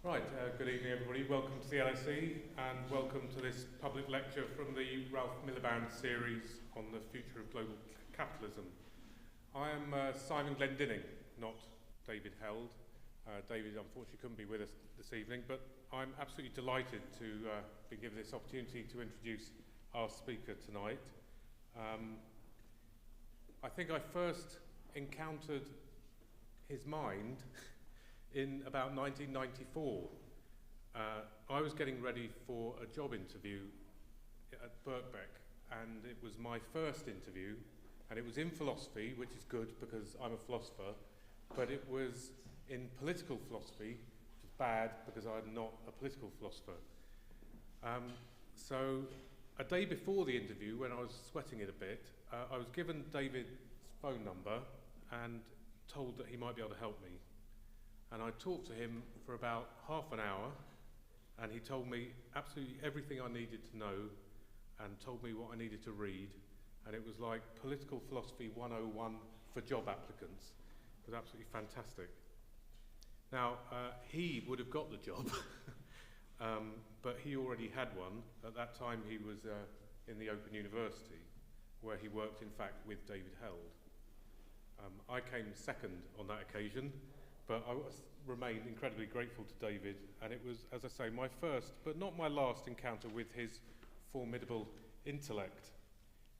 Right, good evening everybody. Welcome to the LSE and welcome to this public lecture from the Ralph Miliband series on the future of global capitalism. I am Simon Glendinning, not David Held. David unfortunately couldn't be with us this evening, but I'm absolutely delighted to be given this opportunity to introduce our speaker tonight. I think I first encountered his mind in about 1994. I was getting ready for a job interview at Birkbeck, and it was my first interview, and it was in philosophy, which is good because I'm a philosopher, but it was in political philosophy, which is bad because I'm not a political philosopher. So a day before the interview, when I was sweating it a bit, I was given David's phone number and told that he might be able to help me. And I talked to him for about half an hour, and he told me absolutely everything I needed to know and told me what I needed to read. And it was like Political Philosophy 101 for job applicants. It was absolutely fantastic. Now, he would have got the job, but he already had one. At that time, he was in the Open University, where he worked, in fact, with David Held. I came second on that occasion, but I remained incredibly grateful to David, and it was, as I say, my first, but not my last encounter with his formidable intellect.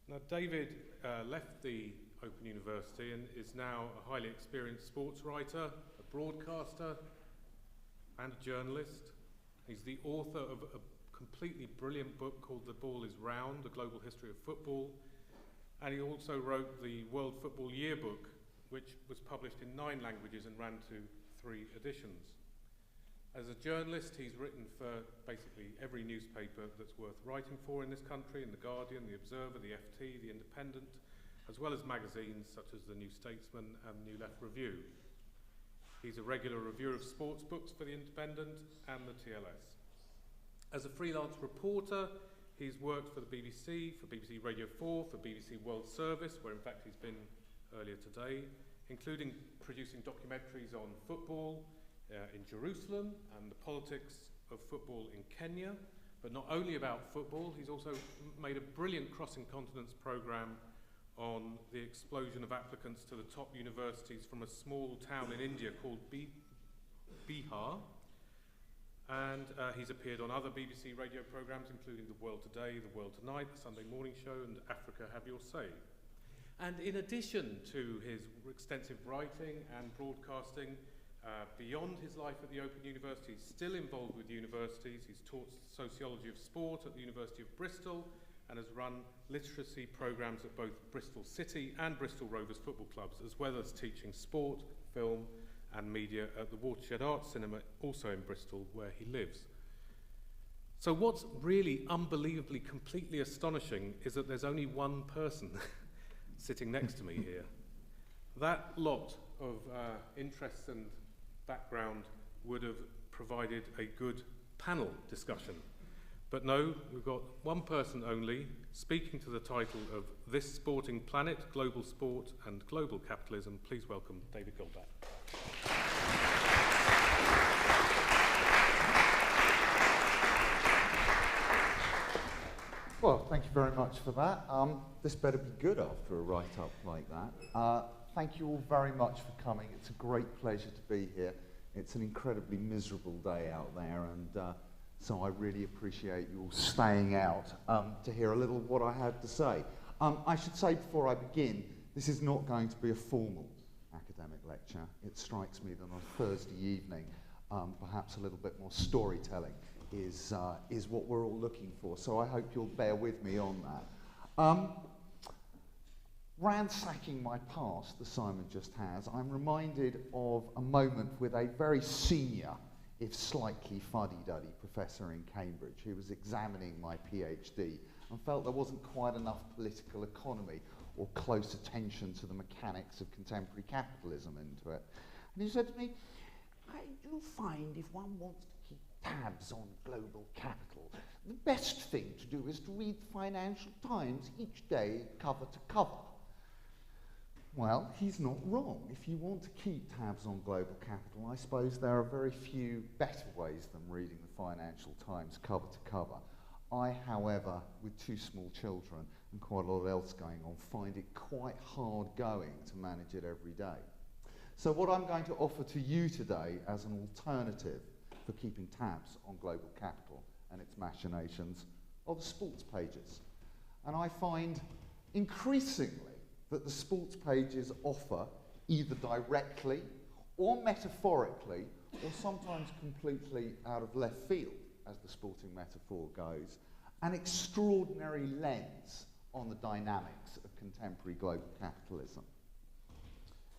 Now, David left the Open University and is now a highly experienced sports writer, a broadcaster, and a journalist. He's the author of a completely brilliant book called The Ball is Round, A Global History of Football, and he also wrote the World Football Yearbook, which was published in 9 languages and ran to 3 editions. As a journalist, he's written for basically every newspaper that's worth writing for in this country, in The Guardian, The Observer, The FT, The Independent, as well as magazines such as The New Statesman and New Left Review. He's a regular reviewer of sports books for The Independent and the TLS. As a freelance reporter, he's worked for the BBC, for BBC Radio 4, for BBC World Service, where in fact he's been earlier today, including producing documentaries on football in Jerusalem and the politics of football in Kenya. But not only about football, he's also made a brilliant crossing continents programme on the explosion of applicants to the top universities from a small town in India called Bihar. And he's appeared on other BBC radio programmes, including The World Today, The World Tonight, The Sunday Morning Show, and Africa Have Your Say. And in addition to his extensive writing and broadcasting, beyond his life at the Open University, he's still involved with universities. He's taught sociology of sport at the University of Bristol and has run literacy programmes at both Bristol City and Bristol Rovers football clubs, as well as teaching sport, film and media at the Watershed Arts Cinema, also in Bristol, where he lives. So what's really unbelievably, completely astonishing is that there's only one person sitting next to me here. That lot of interests and background would have provided a good panel discussion. But no, we've got one person only speaking to the title of This Sporting Planet, Global Sport and Global Capitalism. Please welcome David Goldblatt. Well, thank you very much for that. This better be good after a write-up like that. Thank you all very much for coming. It's a great pleasure to be here. It's an incredibly miserable day out there, and so I really appreciate you all staying out to hear a little of what I have to say. I should say before I begin, this is not going to be a formal academic lecture. It strikes me that on a Thursday evening, perhaps a little bit more storytelling is what we're all looking for. So I hope you'll bear with me on that. Ransacking my past, as Simon just has, I'm reminded of a moment with a very senior, if slightly fuddy-duddy professor in Cambridge who was examining my PhD and felt there wasn't quite enough political economy or close attention to the mechanics of contemporary capitalism into it. And he said to me, I do find if one wants to keep tabs on global capital, the best thing to do is to read the Financial Times each day, cover to cover. Well, he's not wrong. If you want to keep tabs on global capital, I suppose there are very few better ways than reading the Financial Times cover to cover. I, however, with 2 small children and quite a lot else going on, find it quite hard going to manage it every day. So what I'm going to offer to you today as an alternative for keeping tabs on global capital and its machinations are the sports pages. And I find increasingly that the sports pages offer, either directly or metaphorically, or sometimes completely out of left field, as the sporting metaphor goes, an extraordinary lens on the dynamics of contemporary global capitalism.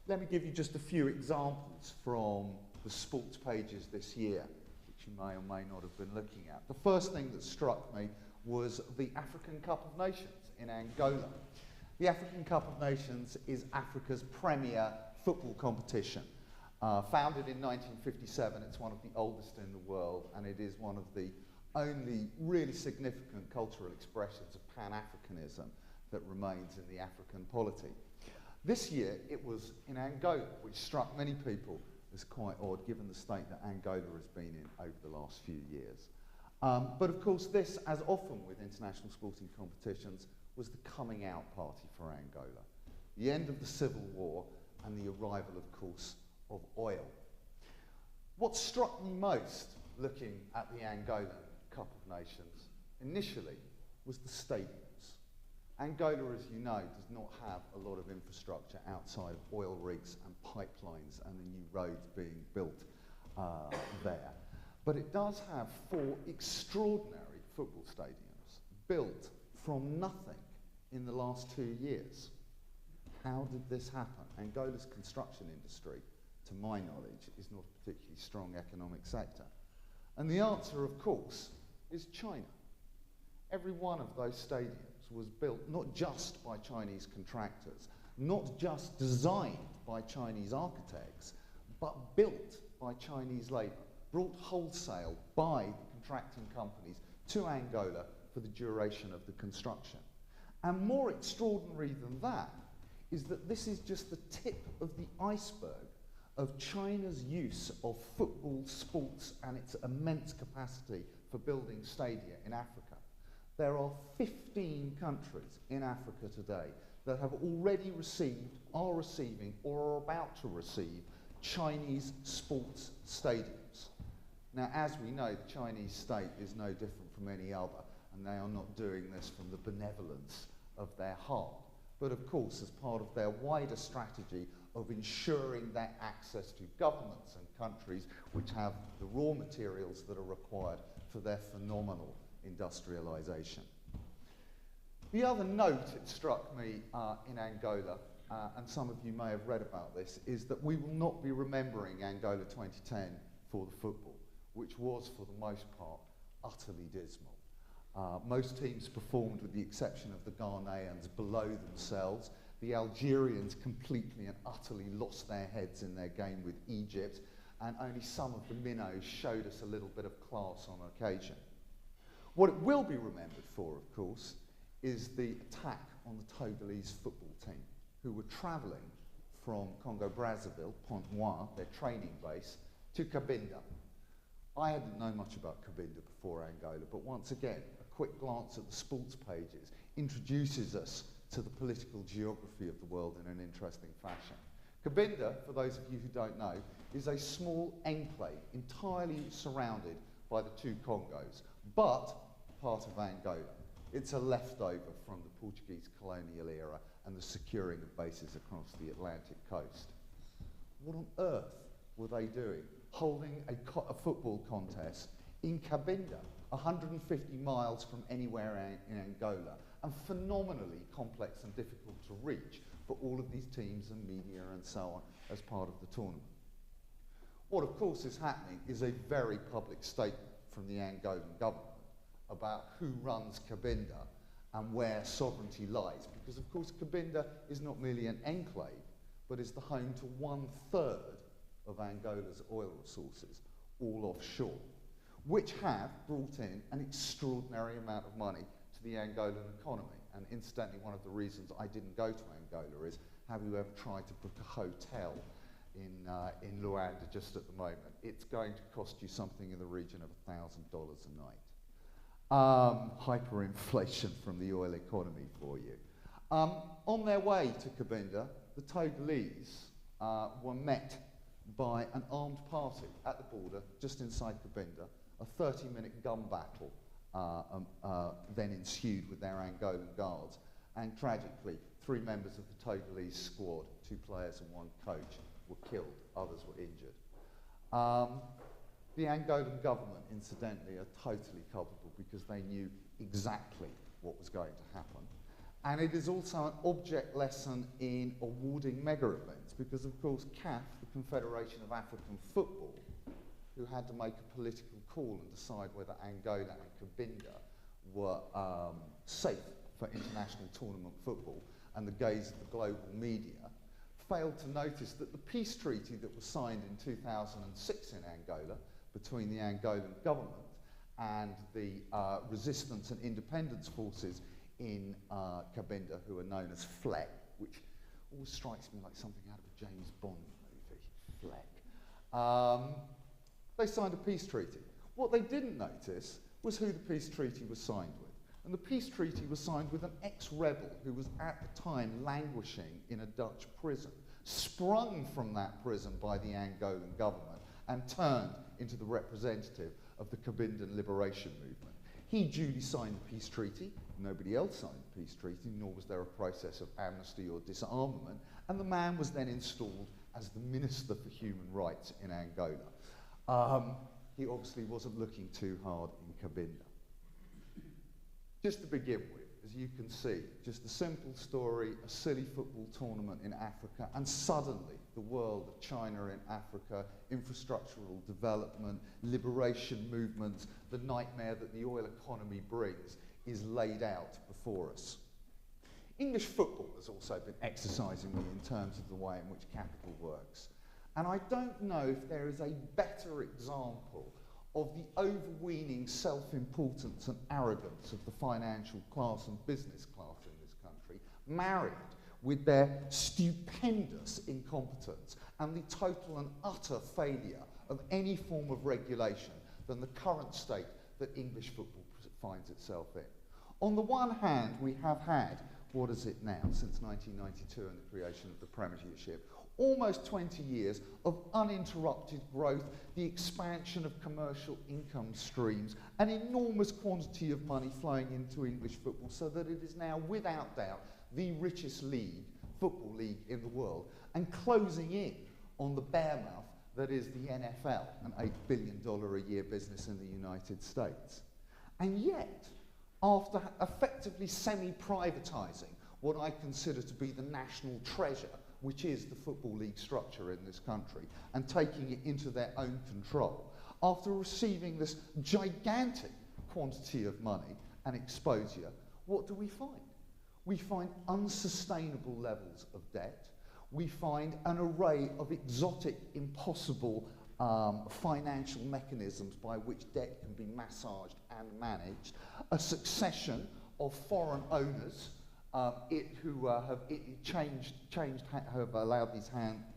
Let me give you just a few examples from the sports pages this year, which you may or may not have been looking at. The first thing that struck me was the African Cup of Nations in Angola. The African Cup of Nations is Africa's premier football competition. Founded in 1957, it's one of the oldest in the world, and it is one of the only really significant cultural expressions of Pan-Africanism that remains in the African polity. This year, it was in Angola, which struck many people as quite odd, given the state that Angola has been in over the last few years. But of course, this, as often with international sporting competitions, was the coming out party for Angola. The end of the civil war and the arrival, of course, of oil. What struck me most looking at the Angolan Cup of Nations initially was the stadiums. Angola, as you know, does not have a lot of infrastructure outside of oil rigs and pipelines and the new roads being built there. But it does have 4 extraordinary football stadiums built from nothing in the last 2 years. How did this happen? Angola's construction industry, to my knowledge, is not a particularly strong economic sector. And the answer, of course, is China. Every one of those stadiums was built not just by Chinese contractors, not just designed by Chinese architects, but built by Chinese labour, brought wholesale by contracting companies to Angola for the duration of the construction. And more extraordinary than that is that this is just the tip of the iceberg of China's use of football, sports, and its immense capacity for building stadia in Africa. There are 15 countries in Africa today that have already received, are receiving, or are about to receive Chinese sports stadiums. Now, as we know, the Chinese state is no different from any other, and they are not doing this from the benevolence of their heart, but of course as part of their wider strategy of ensuring their access to governments and countries which have the raw materials that are required for their phenomenal industrialization. The other note it struck me in Angola, and some of you may have read about this, is that we will not be remembering Angola 2010 for the football, which was for the most part utterly dismal. Most teams performed, with the exception of the Ghanaians, below themselves. The Algerians completely and utterly lost their heads in their game with Egypt, and only some of the minnows showed us a little bit of class on occasion. What it will be remembered for, of course, is the attack on the Togolese football team, who were travelling from Congo-Brazzaville, Pointe-Noire, their training base, to Cabinda. I hadn't known much about Cabinda before Angola, but once again, a quick glance at the sports pages introduces us to the political geography of the world in an interesting fashion. Cabinda, for those of you who don't know, is a small enclave entirely surrounded by the 2 Congos, but part of Angola. It's a leftover from the Portuguese colonial era and the securing of bases across the Atlantic coast. What on earth were they doing, holding a football contest in Cabinda, 150 miles from anywhere in Angola, and phenomenally complex and difficult to reach for all of these teams and media and so on as part of the tournament? What, of course, is happening is a very public statement from the Angolan government about who runs Cabinda and where sovereignty lies, because, of course, Cabinda is not merely an enclave, but is the home to 1/3 of Angola's oil resources, all offshore, which have brought in an extraordinary amount of money to the Angolan economy And incidentally, one of the reasons I didn't go to Angola is, have you ever tried to book a hotel in Luanda just at the moment? It's going to cost you something in the region of $1,000 a night. Hyperinflation from the oil economy for you. On their way to Cabinda, the Togolese were met by an armed party at the border, just inside Cabinda. A 30-minute gun battle then ensued with their Angolan guards, and tragically, 3 members of the Togolese squad, 2 players and 1 coach, were killed, others were injured. The Angolan government, incidentally, are totally culpable because they knew exactly what was going to happen. And it is also an object lesson in awarding mega events, because of course CAF, the Confederation of African Football, who had to make a political call and decide whether Angola and Cabinda were safe for international tournament football and the gaze of the global media, failed to notice that the peace treaty that was signed in 2006 in Angola between the Angolan government and the resistance and independence forces in Cabinda, who are known as FLEC, which always strikes me like something out of a James Bond movie, FLEC. They signed a peace treaty. What they didn't notice was who the peace treaty was signed with. And the peace treaty was signed with an ex-rebel who was at the time languishing in a Dutch prison, sprung from that prison by the Angolan government and turned into the representative of the Cabindan liberation movement. He duly signed the peace treaty. Nobody else signed the peace treaty, nor was there a process of amnesty or disarmament. And the man was then installed as the Minister for Human Rights in Angola. He obviously wasn't looking too hard in Cabinda. Just to begin with, as you can see, just a simple story, a silly football tournament in Africa, and suddenly the world of China in Africa, infrastructural development, liberation movements, the nightmare that the oil economy brings is laid out before us. English football has also been exercising me in terms of the way in which capital works. And I don't know if there is a better example of the overweening self-importance and arrogance of the financial class and business class in this country, married with their stupendous incompetence and the total and utter failure of any form of regulation than the current state that English football finds itself in. On the one hand, we have had, what is it now, since 1992 and the creation of the Premiership, almost 20 years of uninterrupted growth, the expansion of commercial income streams, an enormous quantity of money flowing into English football, so that it is now, without doubt, the richest football league in the world, and closing in on the bear mouth that is the NFL, an $8 billion a year business in the United States. And yet, after effectively semi-privatising what I consider to be the national treasure, which is the Football League structure in this country, and taking it into their own control, after receiving this gigantic quantity of money and exposure, what do we find? We find unsustainable levels of debt. We find an array of exotic, impossible financial mechanisms by which debt can be massaged and managed, a succession of foreign owners who have allowed these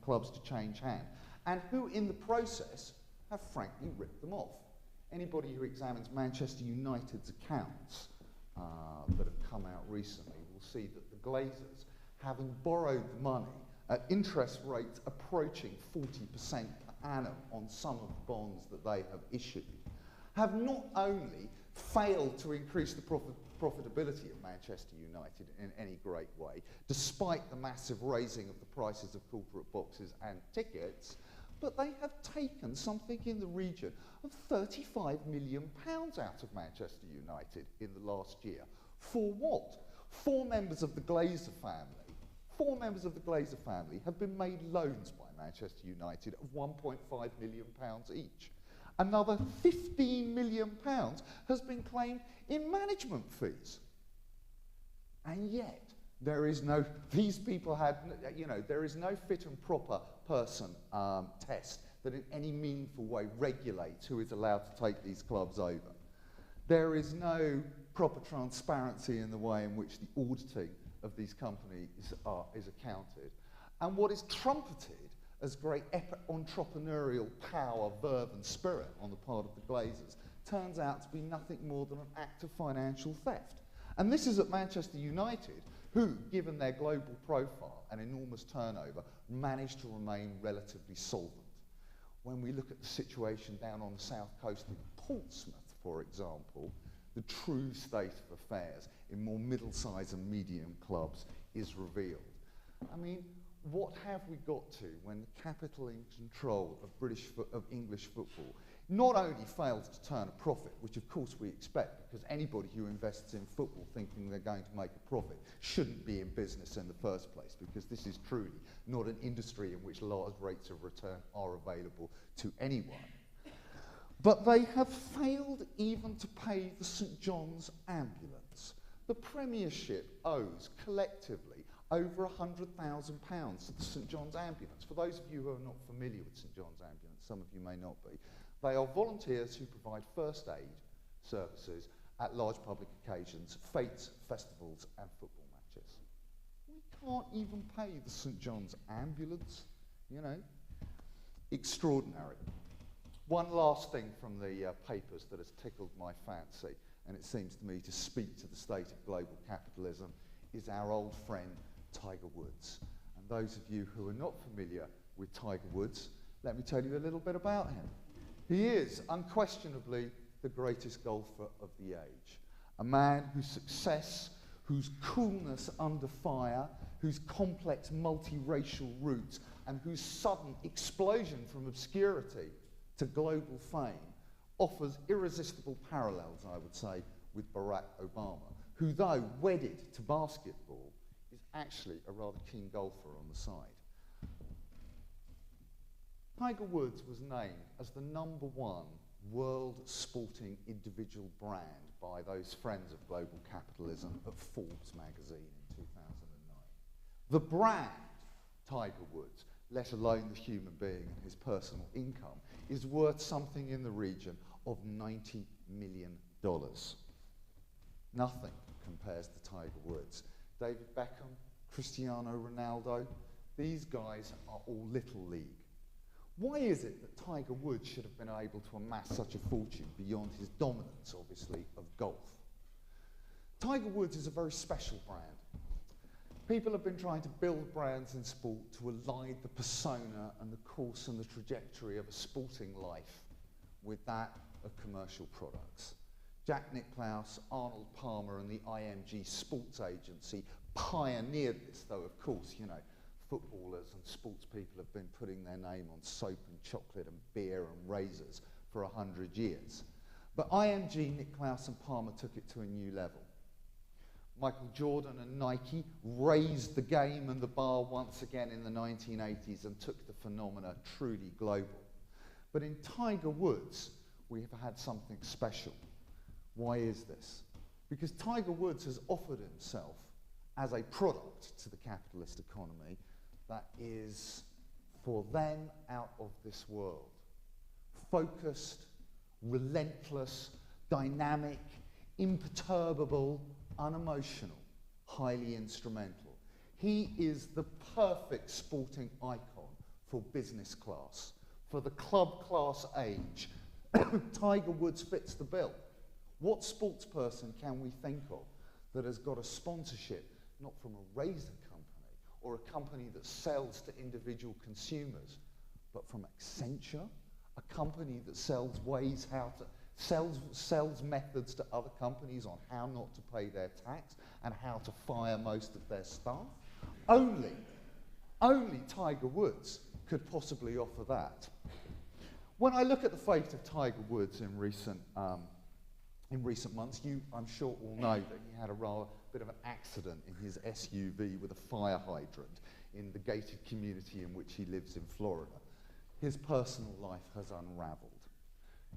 clubs to change hand, and who in the process have frankly ripped them off. Anybody who examines Manchester United's accounts that have come out recently will see that the Glazers, having borrowed money at interest rates approaching 40% per annum on some of the bonds that they have issued, have not only failed to increase the profitability of Manchester United in any great way, despite the massive raising of the prices of corporate boxes and tickets, but they have taken something in the region of £35 million out of Manchester United in the last year. For what? 4 members of the Glazer family have been made loans by Manchester United of £1.5 million each. Another £15 million has been claimed in management fees. And yet, there is no, these people had, there is no fit and proper person test that in any meaningful way regulates who is allowed to take these clubs over. There is no proper transparency in the way in which the auditing of these companies is accounted. And what is trumpeted as great entrepreneurial power, verve and spirit on the part of the Glazers turns out to be nothing more than an act of financial theft. And this is at Manchester United, who, given their global profile and enormous turnover, managed to remain relatively solvent. When we look at the situation down on the south coast in Portsmouth, for example, the true state of affairs in more middle-sized and medium clubs is revealed. I mean, what have we got to when the capital in control of English football not only fails to turn a profit, which of course we expect, because anybody who invests in football thinking they're going to make a profit shouldn't be in business in the first place, because this is truly not an industry in which large rates of return are available to anyone. But they have failed even to pay the St John's ambulance. The Premiership owes collectively over £100,000 to the St John's ambulance. For those of you who are not familiar with St John's ambulance, some of you may not be, they are volunteers who provide first aid services at large public occasions, fetes, festivals and football matches. We can't even pay the St John's ambulance, you know. Extraordinary. One last thing from the papers that has tickled my fancy, and it seems to me to speak to the state of global capitalism, is our old friend Tiger Woods. And those of you who are not familiar with Tiger Woods, let me tell you a little bit about him. He is unquestionably the greatest golfer of the age. A man whose success, whose coolness under fire, whose complex multiracial roots, and whose sudden explosion from obscurity to global fame offers irresistible parallels, I would say, with Barack Obama, who, though wedded to basketball, is actually a rather keen golfer on the side. Tiger Woods was named as the #1 world sporting individual brand by those friends of global capitalism at Forbes magazine in 2009. The brand, Tiger Woods, let alone the human being and his personal income, is worth something in the region of $90 million. Nothing compares to Tiger Woods. David Beckham, Cristiano Ronaldo, these guys are all little league. Why is it that Tiger Woods should have been able to amass such a fortune beyond his dominance, obviously, of golf? Tiger Woods is a very special brand. People have been trying to build brands in sport to align the persona and the course and the trajectory of a sporting life with that of commercial products. Jack Nicklaus, Arnold Palmer and the IMG Sports Agency pioneered this, though of course, you know, footballers and sports people have been putting their name on soap and chocolate and beer and razors for 100 years. But IMG, Nicklaus and Palmer took it to a new level. Michael Jordan and Nike raised the game and the bar once again in the 1980s and took the phenomena truly global. But in Tiger Woods, we have had something special. Why is this? Because Tiger Woods has offered himself as a product to the capitalist economy that is, for them, out of this world. Focused, relentless, dynamic, imperturbable, unemotional, highly instrumental. He is the perfect sporting icon for business class, for the club class age. Tiger Woods fits the bill. What sports person can we think of that has got a sponsorship not from a razor company or a company that sells to individual consumers, but from Accenture, a company that sells ways how to sells methods to other companies on how not to pay their tax and how to fire most of their staff? Only Tiger Woods could possibly offer that. When I look at the fate of Tiger Woods in recent months, you, I'm sure, all know that he had a rather bit of an accident in his SUV with a fire hydrant in the gated community in which he lives in Florida. His personal life has unravelled.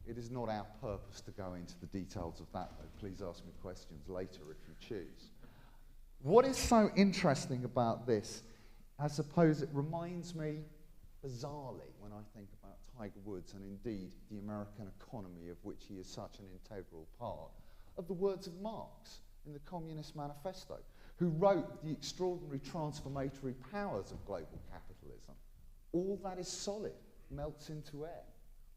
It is not our purpose to go into the details of that, though. Please ask me questions later if you choose. What is so interesting about this, I suppose it reminds me bizarrely when I think about Tiger Woods and indeed the American economy of which he is such an integral part, of the words of Marx in the Communist Manifesto, who wrote the extraordinary transformatory powers of global capitalism. All that is solid melts into air.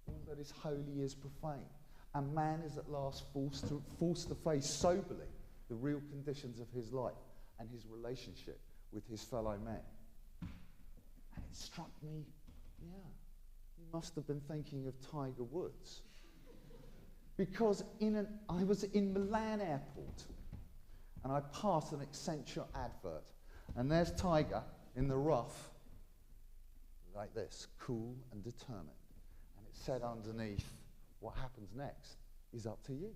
All that is holy is profane. And man is at last forced to face soberly the real conditions of his life and his relationship with his fellow men. And it struck me, yeah, he must have been thinking of Tiger Woods. Because I was in Milan airport, and I passed an Accenture advert, and there's Tiger in the rough, like this, cool and determined. And it said underneath, what happens next is up to you.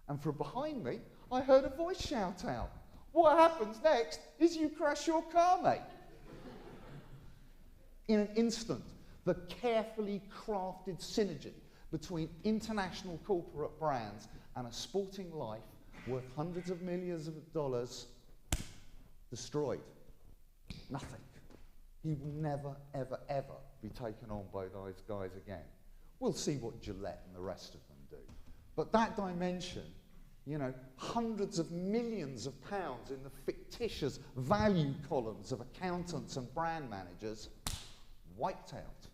And from behind me, I heard a voice shout out, what happens next is you crash your car, mate. In an instant, the carefully crafted synergy between international corporate brands and a sporting life worth hundreds of millions of dollars destroyed. Nothing. He will never, ever, ever be taken on by those guys again. We'll see what Gillette and the rest of them do. But that dimension, you know, hundreds of millions of pounds in the fictitious value columns of accountants and brand managers, wiped out.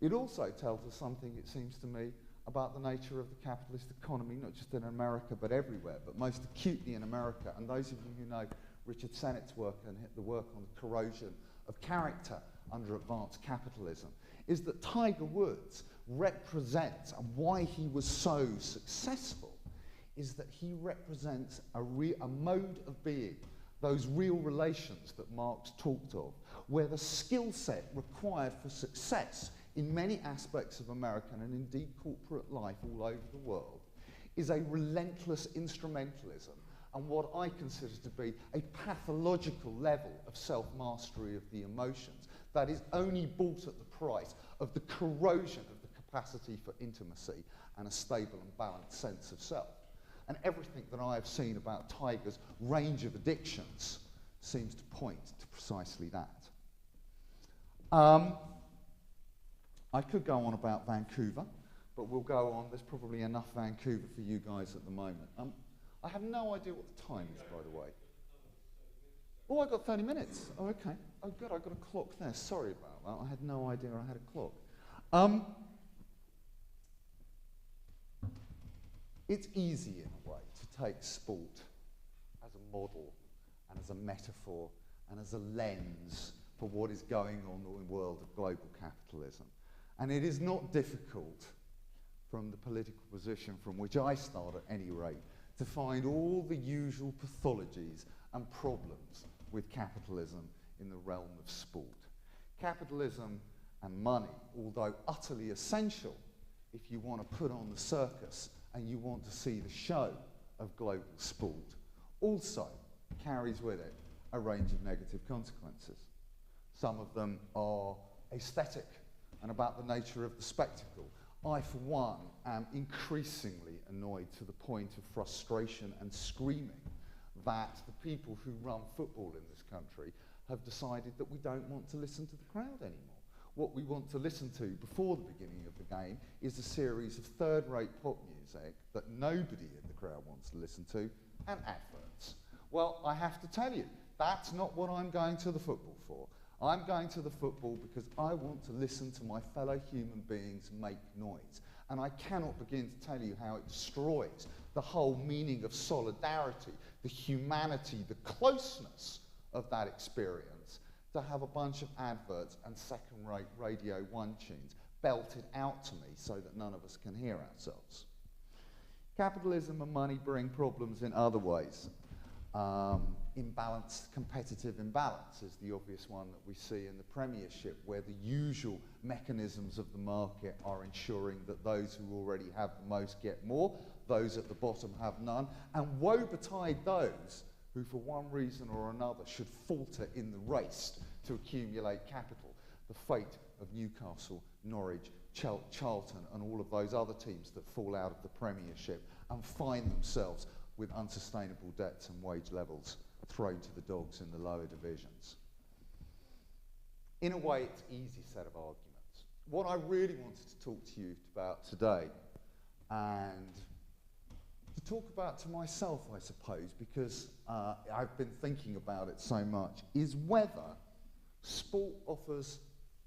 It also tells us something, it seems to me, about the nature of the capitalist economy, not just in America, but everywhere, but most acutely in America. And those of you who know Richard Sennett's work and the work on the corrosion of character under advanced capitalism, is that Tiger Woods represents, and why he was so successful, is that he represents a mode of being, those real relations that Marx talked of, where the skill set required for success in many aspects of American and indeed corporate life all over the world is a relentless instrumentalism and what I consider to be a pathological level of self-mastery of the emotions that is only bought at the price of the corrosion of the capacity for intimacy and a stable and balanced sense of self. And everything that I have seen about Tiger's range of addictions seems to point to precisely that. I could go on about Vancouver, but we'll go on. There's probably enough Vancouver for you guys at the moment. I have no idea what the time is, by the way. Oh, I got 30 minutes. Oh, okay. Oh, good. I got a clock there. Sorry about that. I had no idea I had a clock. It's easy, in a way, to take sport as a model and as a metaphor and as a lens for what is going on in the world of global capitalism. And it is not difficult, from the political position from which I start at any rate, to find all the usual pathologies and problems with capitalism in the realm of sport. Capitalism and money, although utterly essential if you want to put on the circus and you want to see the show of global sport, also carries with it a range of negative consequences. Some of them are aesthetic and about the nature of the spectacle. I, for one, am increasingly annoyed to the point of frustration and screaming that the people who run football in this country have decided that we don't want to listen to the crowd anymore. What we want to listen to before the beginning of the game is a series of third-rate pop music that nobody in the crowd wants to listen to, and adverts. Well, I have to tell you, that's not what I'm going to the football for. I'm going to the football because I want to listen to my fellow human beings make noise. And I cannot begin to tell you how it destroys the whole meaning of solidarity, the humanity, the closeness of that experience, to have a bunch of adverts and second-rate Radio 1 tunes belted out to me so that none of us can hear ourselves. Capitalism and money bring problems in other ways. Competitive imbalance is the obvious one that we see in the Premiership, where the usual mechanisms of the market are ensuring that those who already have the most get more, those at the bottom have none, and woe betide those who for one reason or another should falter in the race to accumulate capital. The fate of Newcastle, Norwich, Charlton and all of those other teams that fall out of the Premiership and find themselves with unsustainable debts and wage levels thrown to the dogs in the lower divisions. in a way, it's an easy set of arguments. What I really wanted to talk to you about today, and to talk about to myself, I suppose, because I've been thinking about it so much, is whether sport offers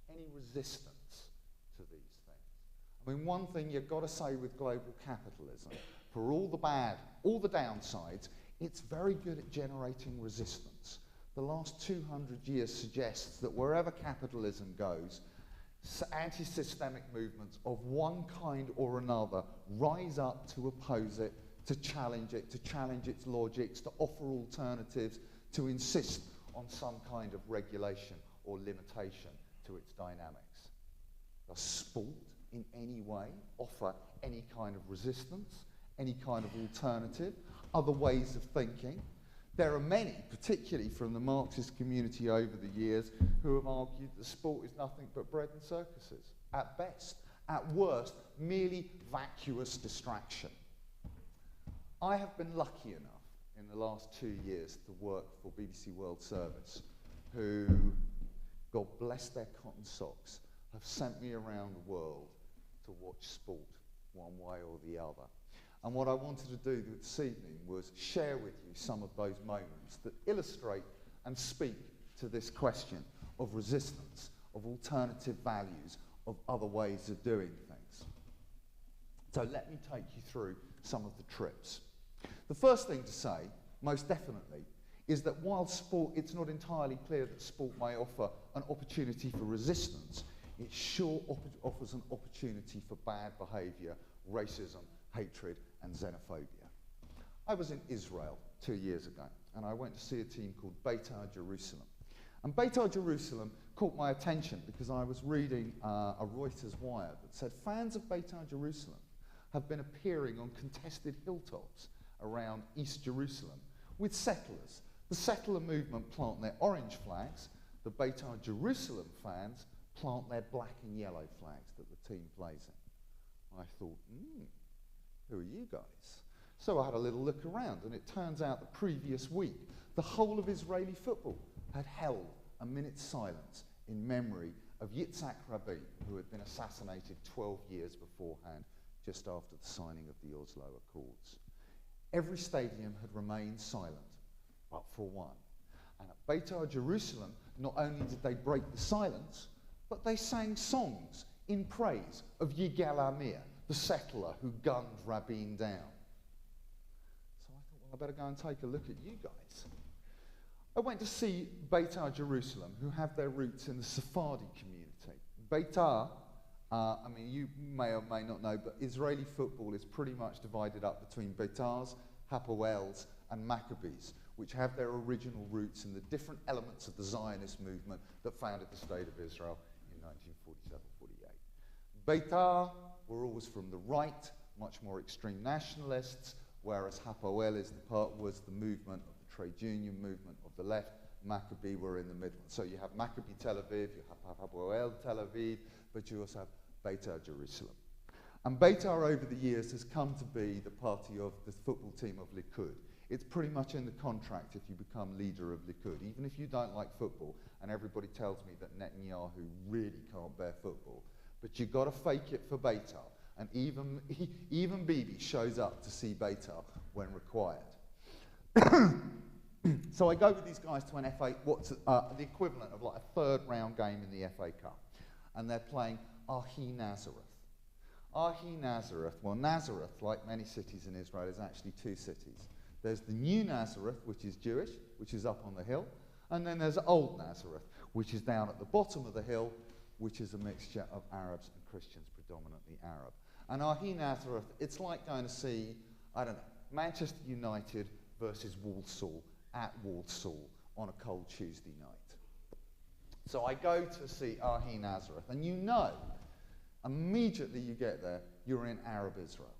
any resistance to these things. I mean, one thing you've got to say with global capitalism, for all the bad, all the downsides, it's very good at generating resistance. The last 200 years suggests that wherever capitalism goes, anti-systemic movements of one kind or another rise up to oppose it, to challenge its logics, to offer alternatives, to insist on some kind of regulation or limitation to its dynamics. Does sport in any way offer any kind of resistance, any kind of alternative, other ways of thinking? There are many, particularly from the Marxist community over the years, who have argued that sport is nothing but bread and circuses, at best. At worst, merely vacuous distraction. I have been lucky enough in the last 2 years to work for BBC World Service, who, God bless their cotton socks, have sent me around the world to watch sport one way or the other. And what I wanted to do this evening was share with you some of those moments that illustrate and speak to this question of resistance, of alternative values, of other ways of doing things. So let me take you through some of the trips. The first thing to say, most definitely, is that while sport, it's not entirely clear that sport may offer an opportunity for resistance, it sure offers an opportunity for bad behaviour, racism, hatred and xenophobia. I was in Israel 2 years ago, and I went to see a team called Beitar Jerusalem. And Beitar Jerusalem caught my attention because I was reading a Reuters wire that said fans of Beitar Jerusalem have been appearing on contested hilltops around East Jerusalem with settlers. The settler movement plant their orange flags, the Beitar Jerusalem fans plant their black and yellow flags that the team plays in. I thought, who are you guys? So I had a little look around, and it turns out the previous week, the whole of Israeli football had held a minute's silence in memory of Yitzhak Rabin, who had been assassinated 12 years beforehand, just after the signing of the Oslo Accords. Every stadium had remained silent, but for one. And at Beitar Jerusalem, not only did they break the silence, but they sang songs in praise of Yigal Amir, the settler who gunned Rabin down. So I thought, well, I better go and take a look at you guys. I went to see Beitar Jerusalem, who have their roots in the Sephardi community. Beitar, I mean, you may or may not know, but Israeli football is pretty much divided up between Beitars, Hapoels, and Maccabees, which have their original roots in the different elements of the Zionist movement that founded the State of Israel in 1947-48. Beitar were always from the right, much more extreme nationalists, whereas Hapoel was the movement of the trade union movement of the left. Maccabee were in the middle. So you have Maccabee Tel Aviv, you have Hapoel Tel Aviv, but you also have Beitar Jerusalem. And Beitar over the years has come to be the party of the football team of Likud. It's pretty much in the contract if you become leader of Likud, even if you don't like football, and everybody tells me that Netanyahu really can't bear football. But you've got to fake it for Beitar, and even Bibi shows up to see Beitar when required. So I go with these guys to an FA, what's the equivalent of like a third round game in the FA Cup, and they're playing Ahi Nazareth. Ahi Nazareth, well, Nazareth, like many cities in Israel, is actually two cities. There's the new Nazareth, which is Jewish, which is up on the hill, and then there's old Nazareth, which is down at the bottom of the hill, which is a mixture of Arabs and Christians, predominantly Arab. And Ahi Nazareth, it's like going to see, I don't know, Manchester United versus Walsall at Walsall on a cold Tuesday night. So I go to see Ahi Nazareth, and you know, immediately you get there, you're in Arab Israel.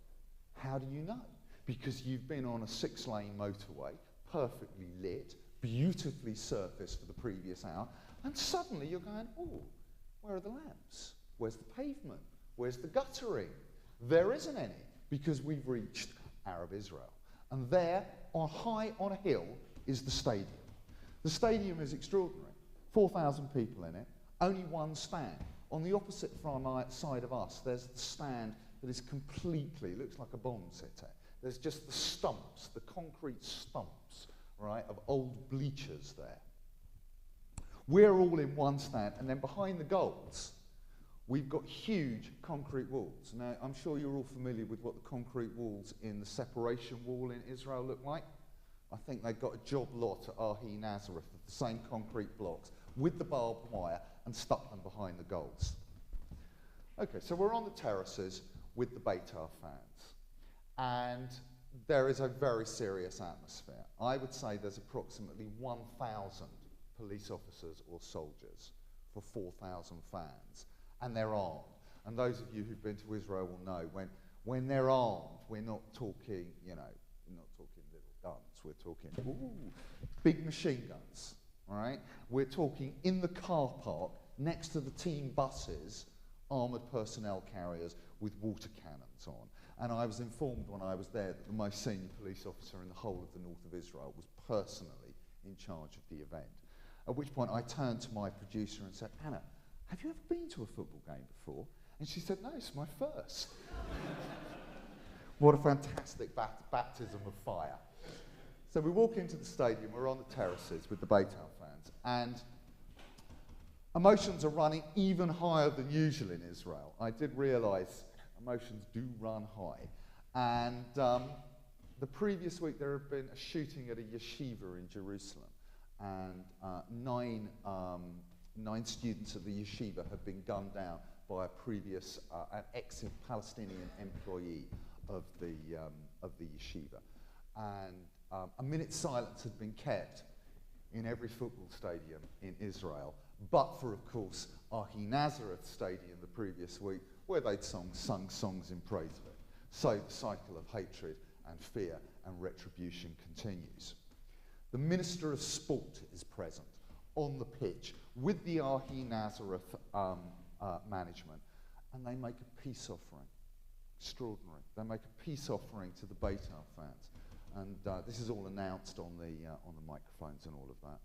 How do you know? Because you've been on a 6-lane motorway, perfectly lit, beautifully surfaced for the previous hour, and suddenly you're going, oh, where are the lamps? Where's the pavement? Where's the guttering? There isn't any, because we've reached Arab Israel. And there, high on a hill, is the stadium. The stadium is extraordinary. 4,000 people in it, only one stand. On the opposite side of us, there's the stand that is completely, looks like a bomb sitter. There's just the stumps, the concrete stumps, right, of old bleachers there. We're all in one stand, and then behind the goals, we've got huge concrete walls. Now, I'm sure you're all familiar with what the concrete walls in the separation wall in Israel look like. I think they got a job lot at Ahi Nazareth of the same concrete blocks with the barbed wire and stuck them behind the goals. Okay, so we're on the terraces with the Beitar fans, and there is a very serious atmosphere. I would say there's approximately 1,000 police officers or soldiers for 4,000 fans, and they're armed. And those of you who've been to Israel will know when they're armed, we're not talking, you know, we're not talking little guns. We're talking big machine guns. All right, we're talking in the car park next to the team buses, armoured personnel carriers with water cannons on. And I was informed when I was there that the most senior police officer in the whole of the north of Israel was personally in charge of the event. At which point I turned to my producer and said, Anna, have you ever been to a football game before? And she said, no, it's my first. What a fantastic baptism of fire. So we walk into the stadium, we're on the terraces with the Beitar fans, and emotions are running even higher than usual in Israel. I did realise emotions do run high. And the previous week there had been a shooting at a yeshiva in Jerusalem, and nine students of the yeshiva had been gunned down by a previous, an ex-Palestinian employee of the yeshiva. And a minute's silence had been kept in every football stadium in Israel, but for, of course, Ahi Nazareth Stadium the previous week, where they'd sung songs in praise of it. So the cycle of hatred and fear and retribution continues. The Minister of Sport is present on the pitch with the Ahi Nazareth management, and they make a peace offering. Extraordinary. They make a peace offering to the Beitar fans. And this is all announced on the microphones and all of that.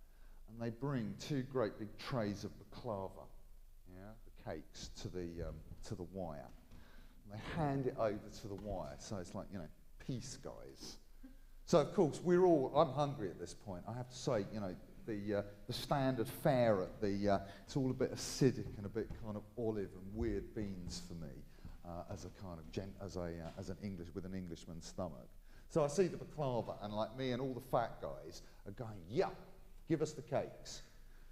And they bring two great big trays of baklava, yeah, the cakes, to the wire. And they hand it over to the wire, so it's like, you know, peace, guys. So of course I'm hungry at this point. I have to say, you know, the standard fare at the it's all a bit acidic and a bit kind of olive and weird beans for me, as a kind of as an English with an Englishman's stomach. So I see the baklava, and like me and all the fat guys are going, yeah, give us the cakes.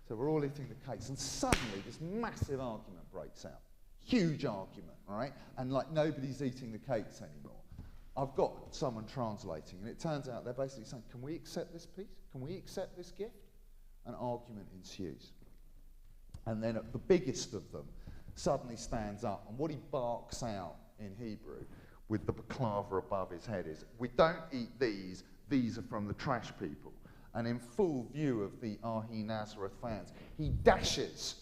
So we're all eating the cakes, and suddenly this massive argument breaks out. Huge argument, right? And like nobody's eating the cakes anymore. I've got someone translating, and it turns out they're basically saying, can we accept this piece? Can we accept this gift? An argument ensues. And then the biggest of them suddenly stands up, and what he barks out in Hebrew with the baklava above his head is, we don't eat these are from the trash people. And in full view of the Ahi Nazareth fans, he dashes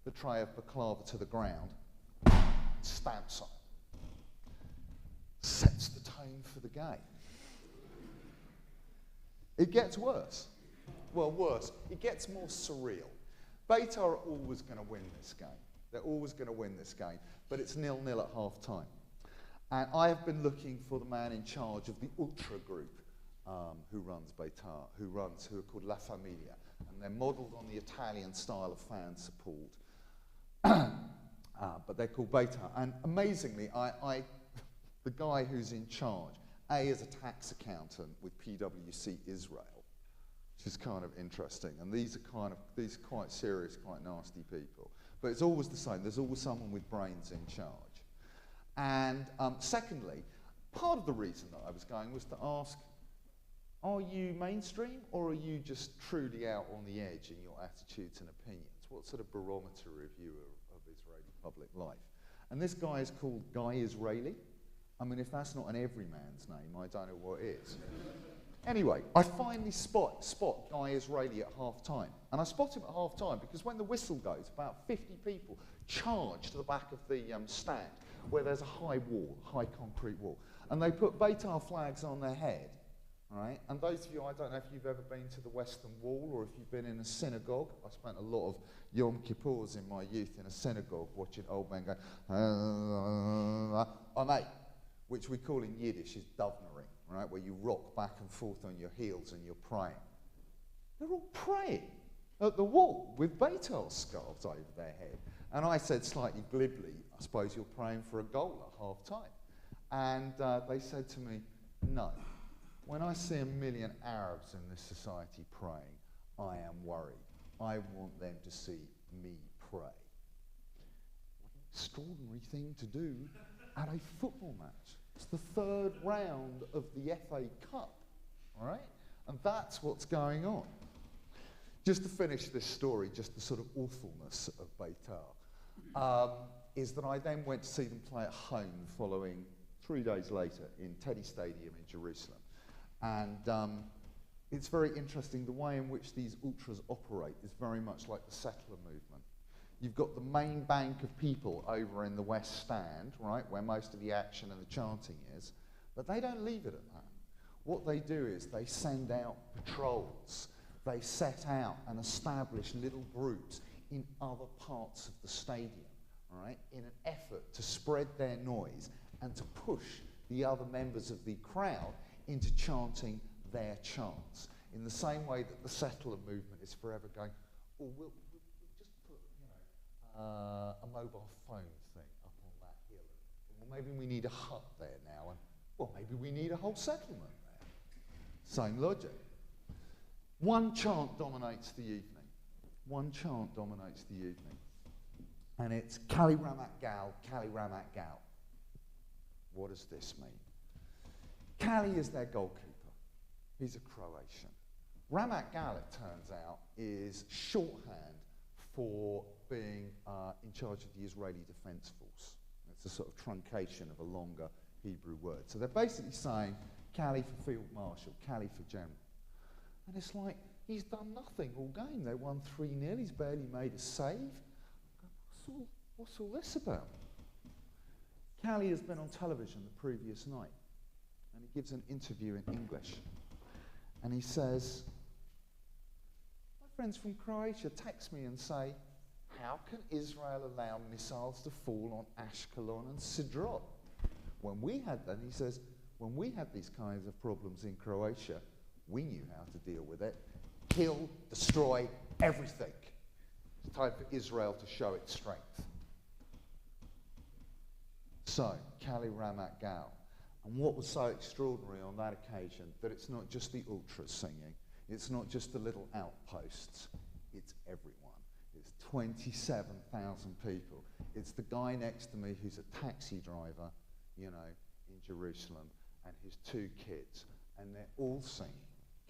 the tray of baklava to the ground, stamps on it, sets the tone for the game. It gets worse. Well, worse. It gets more surreal. Beitar are always going to win this game. They're always going to win this game, but it's 0-0 at half-time. And I have been looking for the man in charge of the ultra group who runs Beitar, who are called La Famiglia, and they're modelled on the Italian style of fan support, but they're called Beitar. And amazingly, the guy who's in charge, is a tax accountant with PwC Israel, which is kind of interesting. And these are quite serious, quite nasty people. But it's always the same. There's always someone with brains in charge. And secondly, part of the reason that I was going was to ask, are you mainstream, or are you just truly out on the edge in your attitudes and opinions? What sort of barometer review of Israeli public life? And this guy is called Guy Israeli. I mean, if that's not an everyman's name, I don't know what is. Anyway, I finally spot Guy Israeli at half-time. And I spot him at half-time because when the whistle goes, about 50 people charge to the back of the stand, where there's a high concrete wall. And they put Beitar flags on their head, right? And those of you, I don't know if you've ever been to the Western Wall or if you've been in a synagogue. I spent a lot of Yom Kippurs in my youth in a synagogue watching old men go, mate, which we call in Yiddish is Dov Murray, right, where you rock back and forth on your heels and you're praying. They're all praying at the wall with Betel scarves over their head. And I said slightly glibly, I suppose you're praying for a goal at half time. And they said to me, no. When I see 1 million Arabs in this society praying, I am worried. I want them to see me pray. What an extraordinary thing to do at a football match. It's the 3rd round of the FA Cup, all right? And that's what's going on. Just to finish this story, just the sort of awfulness of Beitar, is that I then went to see them play at home following 3 days later in Teddy Stadium in Jerusalem. And it's very interesting, the way in which these ultras operate is very much like the settler movement. You've got the main bank of people over in the West Stand, right, where most of the action and the chanting is, but they don't leave it at that. What they do is they send out patrols. They set out and establish little groups in other parts of the stadium, right, in an effort to spread their noise and to push the other members of the crowd into chanting their chants. In the same way that the settler movement is forever going, oh, we'll just put, a mobile phone thing up on that hill. Well, maybe we need a hut there now, and well, maybe we need a whole settlement there. Same logic. One chant dominates the evening. One chant dominates the evening. And it's Kali Ramat Gal, Kali Ramat Gal. What does this mean? Kali is their goalkeeper. He's a Croatian. Ramat Gal, it turns out, is shorthand for being in charge of the Israeli Defense Force. It's a sort of truncation of a longer Hebrew word. So they're basically saying Kali for Field Marshal, Kali for General. And it's like, he's done nothing all game. They won 3-0, he's barely made a save. What's all this about? Kali has been on television the previous night, and he gives an interview in English. And he says, my friends from Croatia text me and say, how can Israel allow missiles to fall on Ashkelon and Sidrot? When we had that, he says, when we had these kinds of problems in Croatia, we knew how to deal with it. Kill, destroy, everything. It's time for Israel to show its strength. So, Kali Ramat Gal. And what was so extraordinary on that occasion, that it's not just the ultras singing, it's not just the little outposts, it's everyone. It's 27,000 people. It's the guy next to me who's a taxi driver, in Jerusalem, and his 2 kids, and they're all singing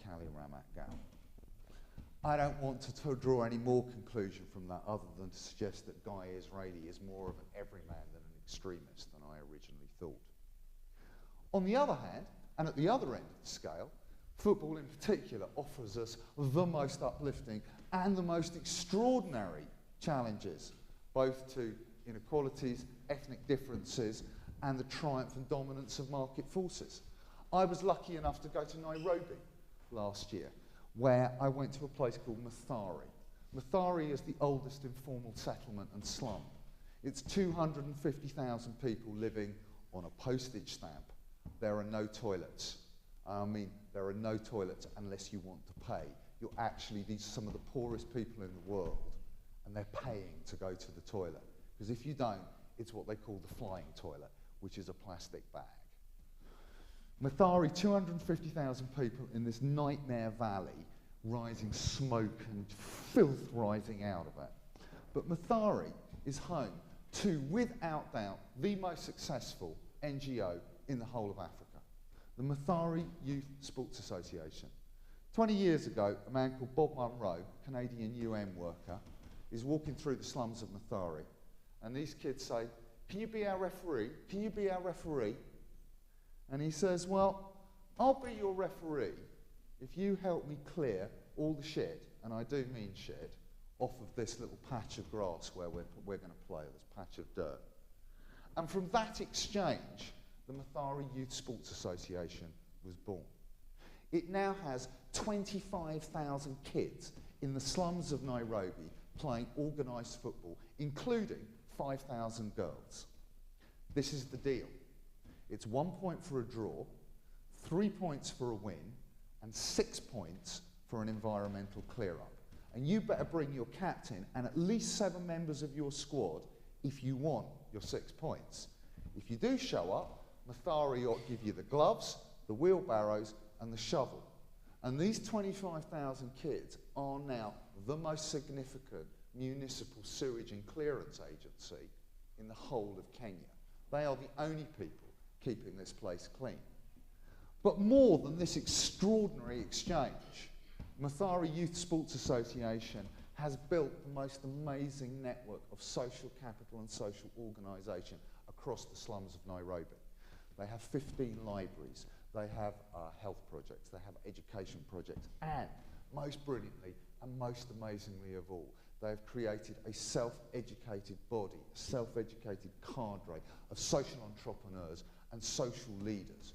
Kali Ramat Gal. I don't want to draw any more conclusion from that other than to suggest that Guy Israeli is more of an everyman than an extremist than I originally thought. On the other hand, and at the other end of the scale, football in particular offers us the most uplifting and the most extraordinary challenges, both to inequalities, ethnic differences, and the triumph and dominance of market forces. I was lucky enough to go to Nairobi last year, where I went to a place called Mathari. Mathari is the oldest informal settlement and slum. It's 250,000 people living on a postage stamp. There are no toilets. There are no toilets unless you want to pay. These are some of the poorest people in the world, and they're paying to go to the toilet. Because if you don't, it's what they call the flying toilet, which is a plastic bag. Mathari, 250,000 people in this nightmare valley, rising smoke and filth rising out of it. But Mathari is home to, without doubt, the most successful NGO in the whole of Africa, the Mathari Youth Sports Association. 20 years ago, a man called Bob Munro, Canadian UN worker, is walking through the slums of Mathari, and these kids say, can you be our referee? Can you be our referee? And he says, well, I'll be your referee if you help me clear all the shit, and I do mean shit, off of this little patch of grass where we're going to play, this patch of dirt. And from that exchange, the Mathari Youth Sports Association was born. It now has 25,000 kids in the slums of Nairobi playing organised football, including 5,000 girls. This is the deal. It's 1 point for a draw, 3 points for a win, and 6 points for an environmental clear-up. And you better bring your captain and at least 7 members of your squad if you want your 6 points. If you do show up, Mathari ought to give you the gloves, the wheelbarrows, and the shovel. And these 25,000 kids are now the most significant municipal sewage and clearance agency in the whole of Kenya. They are the only people keeping this place clean. But more than this extraordinary exchange, Mathari Youth Sports Association has built the most amazing network of social capital and social organisation across the slums of Nairobi. They have 15 libraries, they have health projects, they have education projects, and most brilliantly and most amazingly of all, they have created a self-educated body, a self-educated cadre of social entrepreneurs and social leaders.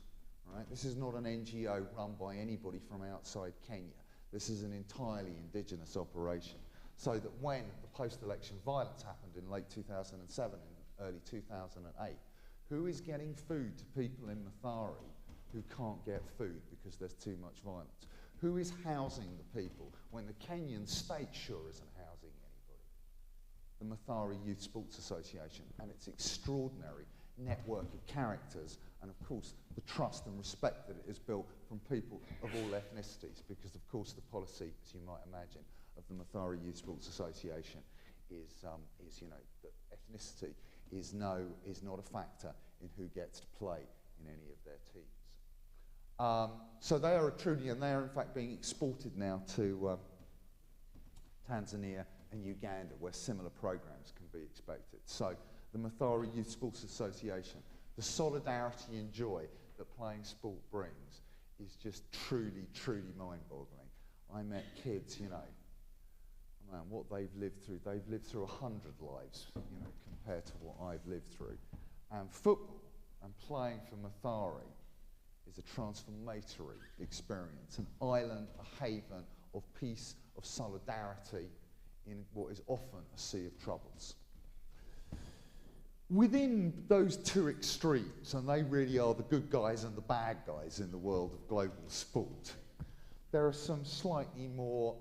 Right? This is not an NGO run by anybody from outside Kenya. This is an entirely indigenous operation. So that when the post-election violence happened in late 2007 and early 2008, who is getting food to people in Mathari who can't get food because there's too much violence? Who is housing the people when the Kenyan state sure isn't housing anybody? The Mathari Youth Sports Association and its extraordinary network of characters, and of course the trust and respect that it has built from people of all ethnicities, because of course the policy, as you might imagine, of the Mathari Youth Sports Association is that ethnicity is not a factor in who gets to play in any of their teams. So they are truly, and they are in fact being exported now to Tanzania and Uganda, where similar programs can be expected. So the Mathari Youth Sports Association, the solidarity and joy that playing sport brings is just truly, truly mind-boggling. I met kids, man, what they've lived through 100 lives, compared to what I've lived through. And football and playing for Mathari is a transformatory experience, an island, a haven of peace, of solidarity in what is often a sea of troubles. Within those two extremes, and they really are the good guys and the bad guys in the world of global sport, there are some slightly more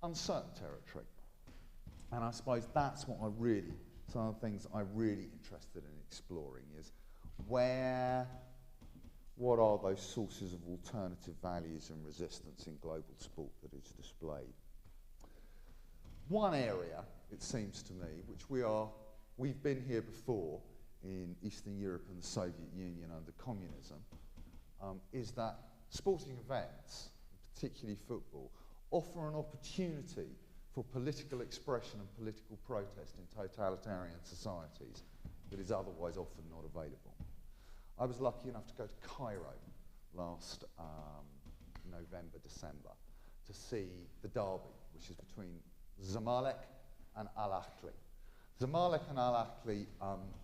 uncertain territory. And I suppose that's what some of the things I'm really interested in exploring is what are those sources of alternative values and resistance in global sport that is displayed. One area, it seems to me, which we've been here before in Eastern Europe and the Soviet Union under communism, is that sporting events, particularly football, offer an opportunity for political expression and political protest in totalitarian societies that is otherwise often not available. I was lucky enough to go to Cairo last November, December, to see the derby, which is between Zamalek and Al Ahly. Zamalek and Al Ahly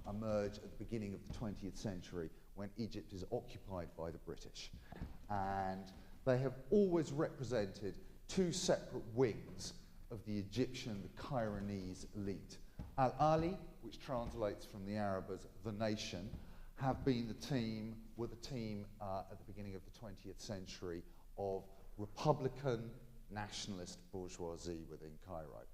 emerge at the beginning of the 20th century when Egypt is occupied by the British. And they have always represented two separate wings of the Egyptian, the Caironese elite. Al Ahly, which translates from the Arab as the nation, were the team at the beginning of the 20th century of Republican nationalist bourgeoisie within Cairo.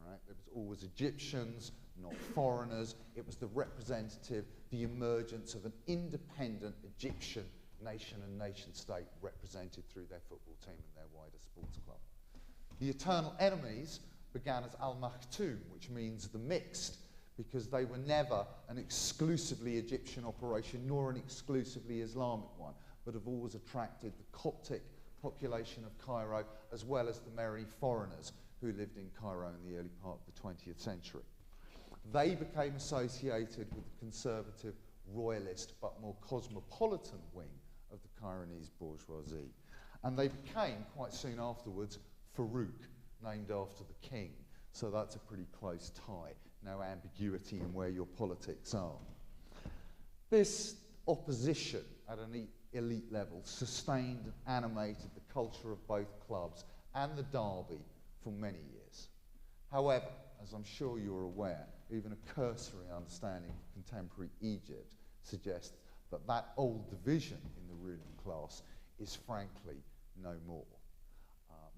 Right? It was always Egyptians, not foreigners. It was the representative, the emergence of an independent Egyptian nation and nation state represented through their football team and their wider sports club. The eternal enemies began as Al Maktoum, which means the mixed, because they were never an exclusively Egyptian operation nor an exclusively Islamic one, but have always attracted the Coptic population of Cairo as well as the many foreigners who lived in Cairo in the early part of the 20th century. They became associated with the conservative, royalist, but more cosmopolitan wing of the Caironese bourgeoisie. And they became, quite soon afterwards, Farouk, named after the king. So that's a pretty close tie. No ambiguity in where your politics are. This opposition at an elite level, sustained and animated the culture of both clubs and the derby for many years. However, as I'm sure you're aware, even a cursory understanding of contemporary Egypt suggests that that old division in the ruling class is frankly no more.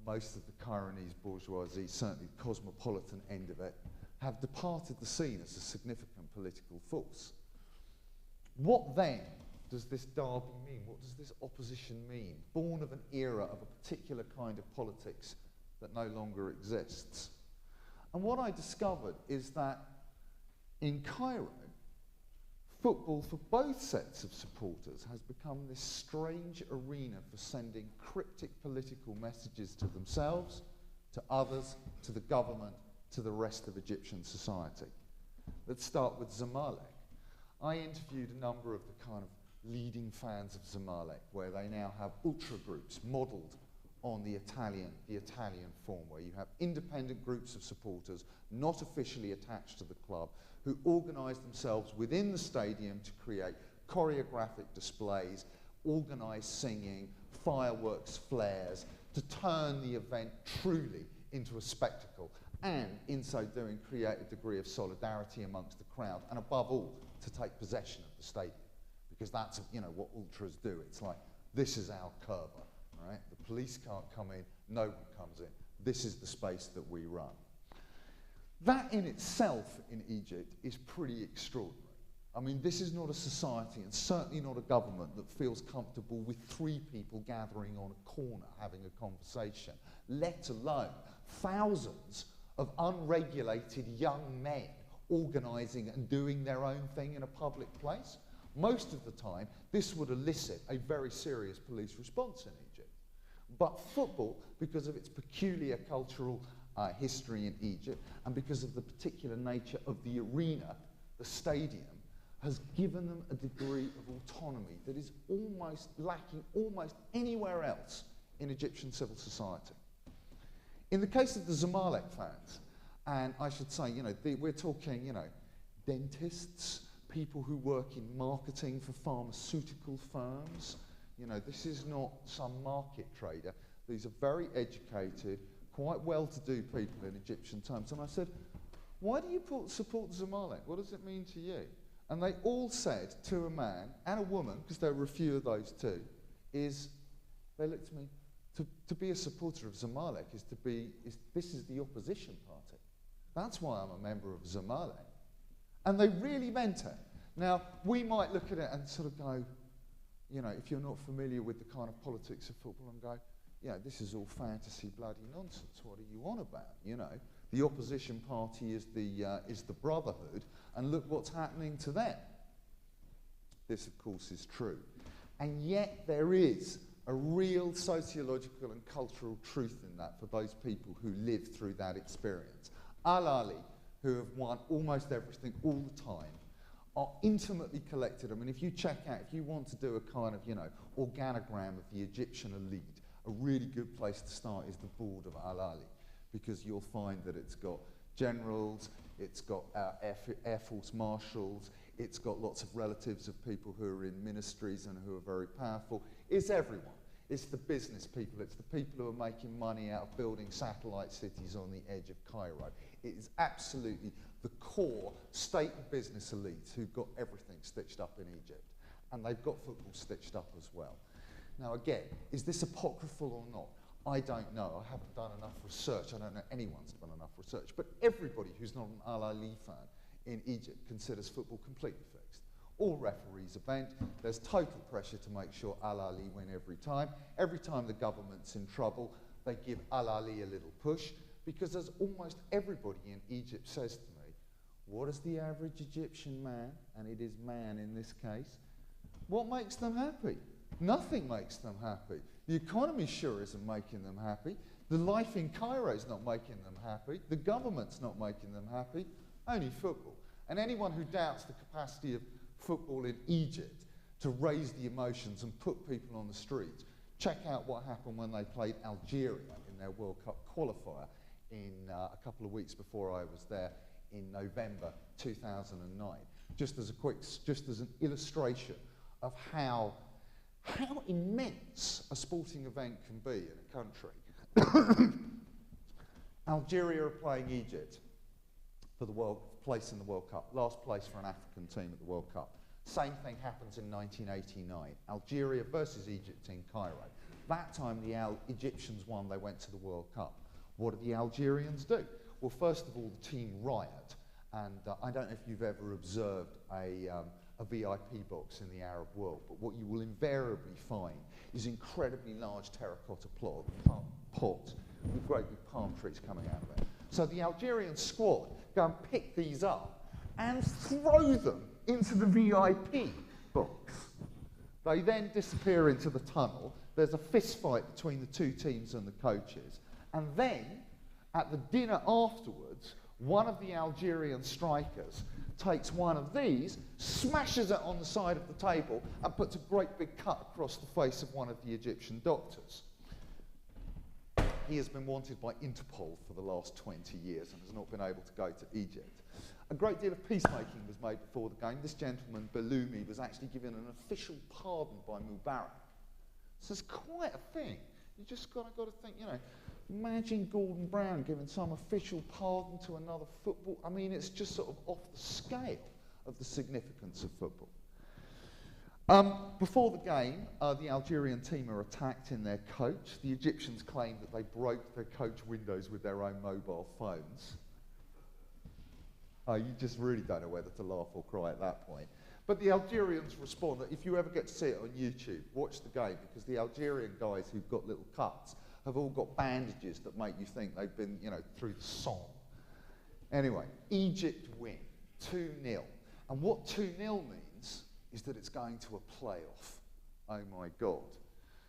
Most of the Cairoese bourgeoisie, certainly the cosmopolitan end of it, have departed the scene as a significant political force. What then does this derby mean? What does this opposition mean? Born of an era of a particular kind of politics that no longer exists. And what I discovered is that in Cairo, football for both sets of supporters has become this strange arena for sending cryptic political messages to themselves, to others, to the government, to the rest of Egyptian society. Let's start with Zamalek. I interviewed a number of the kind of leading fans of Zamalek, where they now have ultra groups modelled on the Italian form, where you have independent groups of supporters not officially attached to the club who organise themselves within the stadium to create choreographic displays, organise singing, fireworks, flares, to turn the event truly into a spectacle, and in so doing create a degree of solidarity amongst the crowd, and above all, to take possession of the stadium, because that's what ultras do. It's like, this is our curva, right? The police can't come in, no one comes in. This is the space that we run. That in itself in Egypt is pretty extraordinary. I mean, this is not a society, and certainly not a government, that feels comfortable with 3 people gathering on a corner having a conversation, let alone thousands of unregulated young men organising and doing their own thing in a public place. Most of the time, this would elicit a very serious police response in Egypt. But football, because of its peculiar cultural history in Egypt, and because of the particular nature of the arena, the stadium, has given them a degree of autonomy that is almost lacking almost anywhere else in Egyptian civil society. In the case of the Zamalek fans, and I should say, we're talking, dentists, people who work in marketing for pharmaceutical firms. This is not some market trader. These are very educated, quite well-to-do people in Egyptian terms. And I said, why do you support Zamalek? What does it mean to you? And they all said to a man and a woman, because there were a few of those too, they looked at me, to be a supporter of Zamalek this is the opposition party. That's why I'm a member of Zamalek. And they really meant it. Now, we might look at it and sort of go, if you're not familiar with the kind of politics of football, and go, this is all fantasy bloody nonsense. What are you on about? The opposition party is the Brotherhood, and look what's happening to them. This, of course, is true. And yet there is a real sociological and cultural truth in that for those people who live through that experience. Al-Ali, who have won almost everything all the time, are intimately collected. I mean, if you check out, if you want to do a kind of, organogram of the Egyptian elite, a really good place to start is the board of Al-Ali, because you'll find that it's got generals, it's got Air Force marshals, it's got lots of relatives of people who are in ministries and who are very powerful. It's everyone. It's the business people. It's the people who are making money out of building satellite cities on the edge of Cairo. It is absolutely the core state and business elites who've got everything stitched up in Egypt. And they've got football stitched up as well. Now again, is this apocryphal or not? I don't know. I haven't done enough research. I don't know anyone's done enough research. But everybody who's not an Al-Ali fan in Egypt considers football completely fixed. All referees are bent. There's total pressure to make sure Al-Ali win every time. Every time the government's in trouble, they give Al-Ali a little push, because as almost everybody in Egypt says to me, what is the average Egyptian man, and it is man in this case, what makes them happy? Nothing makes them happy. The economy sure isn't making them happy. The life in Cairo is not making them happy. The government's not making them happy. Only football. And anyone who doubts the capacity of football in Egypt to raise the emotions and put people on the streets, check out what happened when they played Algeria in their World Cup qualifier in a couple of weeks before I was there in November 2009. Just as an illustration of how how immense a sporting event can be in a country. Algeria are playing Egypt for the place in the World Cup, last place for an African team at the World Cup. Same thing happens in 1989, Algeria versus Egypt in Cairo. That time the Egyptians won, they went to the World Cup. What do the Algerians do? Well, first of all, the team riot, and I don't know if you've ever observed a VIP box in the Arab world, but what you will invariably find is incredibly large terracotta pots with great big palm trees coming out of it. So the Algerian squad go and pick these up and throw them into the VIP box. They then disappear into the tunnel. There's a fist fight between the two teams and the coaches. And then, at the dinner afterwards, one of the Algerian strikers takes one of these, smashes it on the side of the table, and puts a great big cut across the face of one of the Egyptian doctors. He has been wanted by Interpol for the last 20 years and has not been able to go to Egypt. A great deal of peacemaking was made before the game. This gentleman, Belloumi, was actually given an official pardon by Mubarak. So it's quite a thing. You just got to think, you know, imagine Gordon Brown giving some official pardon to another football. I mean, it's just sort of off the scale of the significance of football. Before the game, the Algerian team are attacked in their coach. The Egyptians claim that they broke their coach windows with their own mobile phones. You just really don't know whether to laugh or cry at that point. But the Algerians respond that if you ever get to see it on YouTube, watch the game, because the Algerian guys who've got little cuts have all got bandages that make you think they've been, you know, through the Somme. Anyway, Egypt win 2-0. And what 2-0 means is that it's going to a playoff. Oh my God.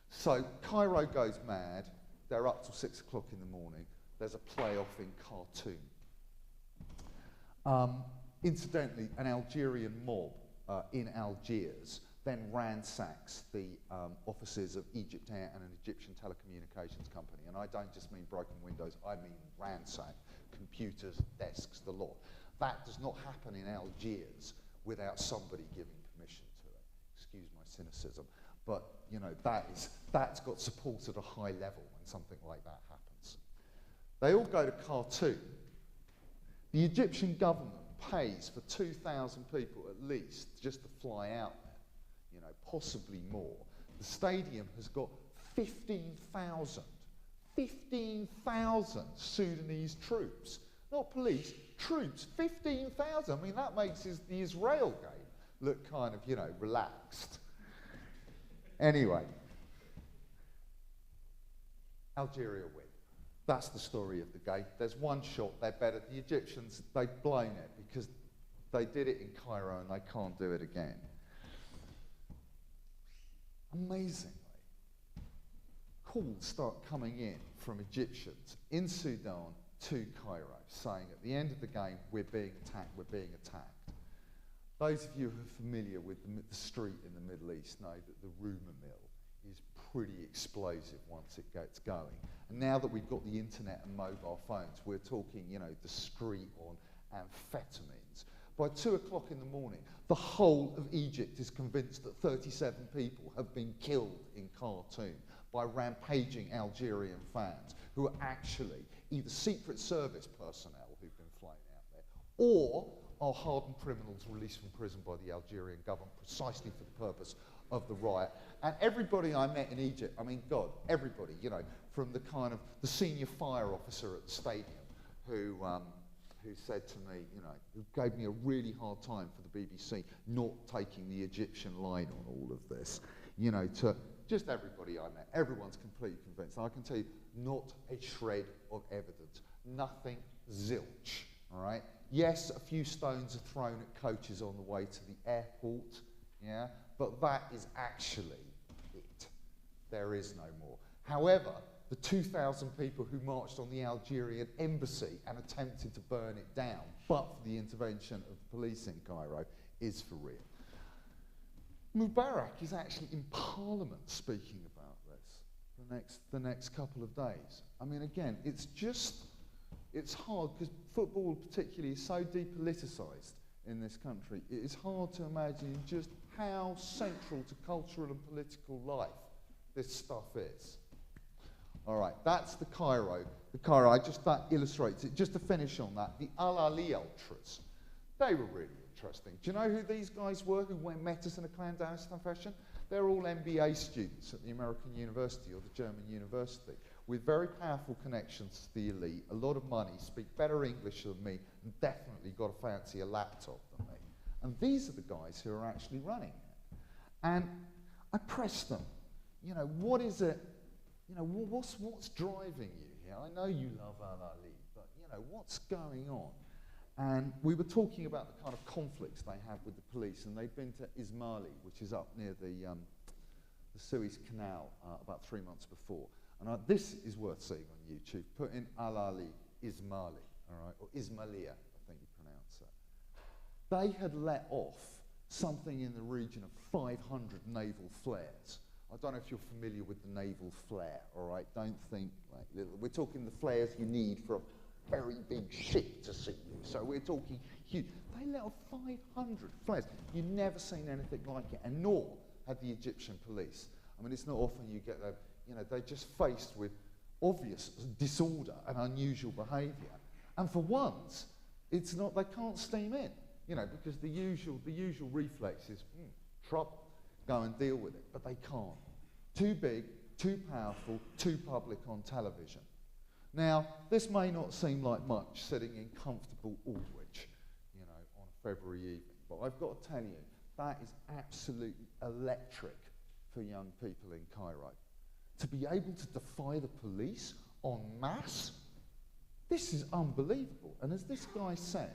So Cairo goes mad. They're up till 6 o'clock in the morning. There's a playoff in Khartoum. Incidentally, an Algerian mob in Algiers then ransacks the offices of Egyptair and an Egyptian telecommunications company. And I don't just mean broken windows, I mean ransack, computers, desks, the lot. That does not happen in Algiers without somebody giving permission to it. Excuse my cynicism. But, you know, that's got support at a high level when something like that happens. They all go to Khartoum. The Egyptian government pays for 2,000 people at least just to fly out there, you know, possibly more. The stadium has got 15,000 Sudanese troops, not police, troops, 15,000. I mean, that makes the Israel game look kind of, you know, relaxed. Anyway, Algeria win. That's the story of the game. There's one shot, they're better. The Egyptians, they've blown it because they did it in Cairo and they can't do it again. Amazingly, calls start coming in from Egyptians in Sudan to Cairo saying at the end of the game, we're being attacked, we're being attacked. Those of you who are familiar with the street in the Middle East know that the rumour mill is pretty explosive once it gets going. And now that we've got the internet and mobile phones, we're talking, you know, the street on amphetamines. By 2 o'clock in the morning, the whole of Egypt is convinced that 37 people have been killed in Khartoum by rampaging Algerian fans who are actually either Secret Service personnel who've been flown out there or are hardened criminals released from prison by the Algerian government precisely for the purpose of the riot. And everybody I met in Egypt, I mean, God, everybody, you know, from the kind of the senior fire officer at the stadium who said to me, you know, who gave me a really hard time for the BBC not taking the Egyptian line on all of this, you know, to just everybody I met, everyone's completely convinced. And I can tell you, not a shred of evidence, nothing, zilch, all right? Yes, a few stones are thrown at coaches on the way to the airport, yeah, but that is actually it. There is no more. However, the 2,000 people who marched on the Algerian embassy and attempted to burn it down, but for the intervention of the police in Cairo, is for real. Mubarak is actually in Parliament speaking about this the next couple of days. I mean, again, it's hard because football particularly is so depoliticised in this country, it is hard to imagine just how central to cultural and political life this stuff is. All right, that's the Cairo. The Cairo, that illustrates it. Just to finish on that, the Al-Ali Ultras, they were really interesting. Do you know who these guys were who met us in a clandestine fashion? They're all MBA students at the American university or the German university with very powerful connections to the elite, a lot of money, speak better English than me, and definitely got a fancier laptop than me. And these are the guys who are actually running it. And I pressed them, you know, what is it, you know, what's driving you here? I know you love Al-Ali, but, you know, what's going on? And we were talking about the kind of conflicts they have with the police, and they'd been to Ismaili, which is up near the Suez Canal about 3 months before. And this is worth seeing on YouTube. Put in Al-Ali Ismaili, all right, or Ismailia, I think you pronounce it. They had let off something in the region of 500 naval flares. I don't know if you're familiar with the naval flare, all right? Don't think like little. We're talking the flares you need for a very big ship to see you. So we're talking huge. They let off 500 flares. You've never seen anything like it, and nor had the Egyptian police. I mean, it's not often you get that, you know, they're just faced with obvious disorder and unusual behaviour. And for once, it's not, they can't steam in, you know, because the usual reflex is, trouble, go and deal with it, but they can't. Too big, too powerful, too public on television. Now, this may not seem like much sitting in comfortable Aldwych, you know, on a February evening, but I've got to tell you, that is absolutely electric for young people in Cairo. To be able to defy the police en masse, this is unbelievable. And as this guy said,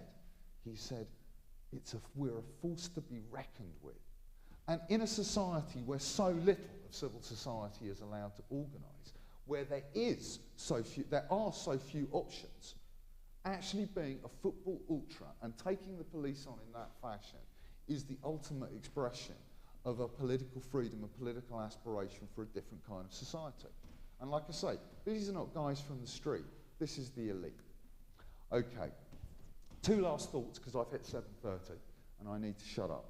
he said, we're a force to be reckoned with. And in a society where so little of civil society is allowed to organise, where there are so few options, actually being a football ultra and taking the police on in that fashion is the ultimate expression of a political freedom, a political aspiration for a different kind of society. And like I say, these are not guys from the street, this is the elite. Okay, 2 last thoughts, because I've hit 7:30 and I need to shut up.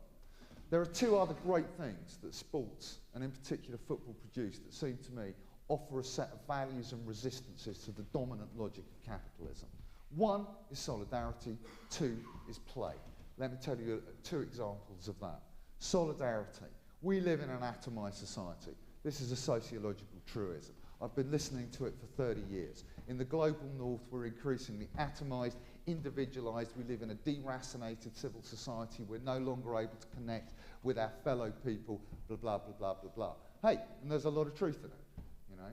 There are 2 other great things that sports, and in particular football, produce that seem to me offer a set of values and resistances to the dominant logic of capitalism. 1 is solidarity, 2 is play. Let me tell you 2 examples of that. Solidarity. We live in an atomised society. This is a sociological truism. I've been listening to it for 30 years. In the global north, we're increasingly atomised, individualised. We live in a deracinated civil society. We're no longer able to connect with our fellow people, blah, blah, blah, blah, blah, blah. Hey, and there's a lot of truth in it, you know.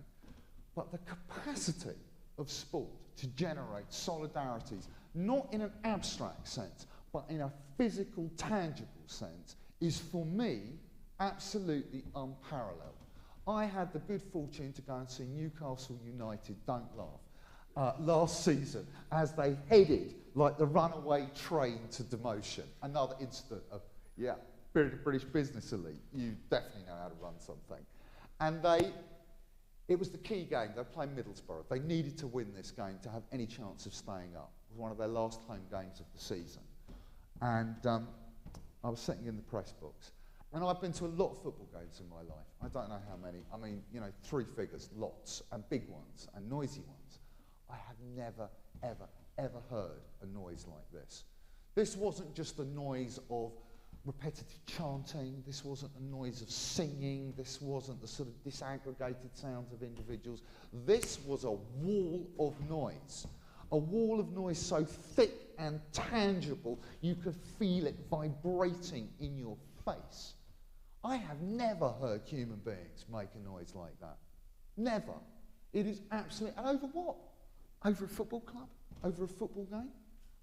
But the capacity of sport to generate solidarities, not in an abstract sense, but in a physical, tangible sense, is for me absolutely unparalleled. I had the good fortune to go and see Newcastle United, don't laugh, last season as they headed like the runaway train to demotion. Another incident of, yeah, British business elite, you definitely know how to run something. And it was the key game, they were playing Middlesbrough. They needed to win this game to have any chance of staying up. It was one of their last home games of the season. And I was sitting in the press box. And I've been to a lot of football games in my life. I don't know how many. I mean, you know, 3 figures, lots, and big ones, and noisy ones. I have never, ever, ever heard a noise like this. This wasn't just a noise of repetitive chanting. This wasn't a noise of singing. This wasn't the sort of disaggregated sounds of individuals. This was a wall of noise. A wall of noise so thick and tangible you could feel it vibrating in your face. I have never heard human beings make a noise like that. Never. It is absolutely... And over what? Over a football club? Over a football game?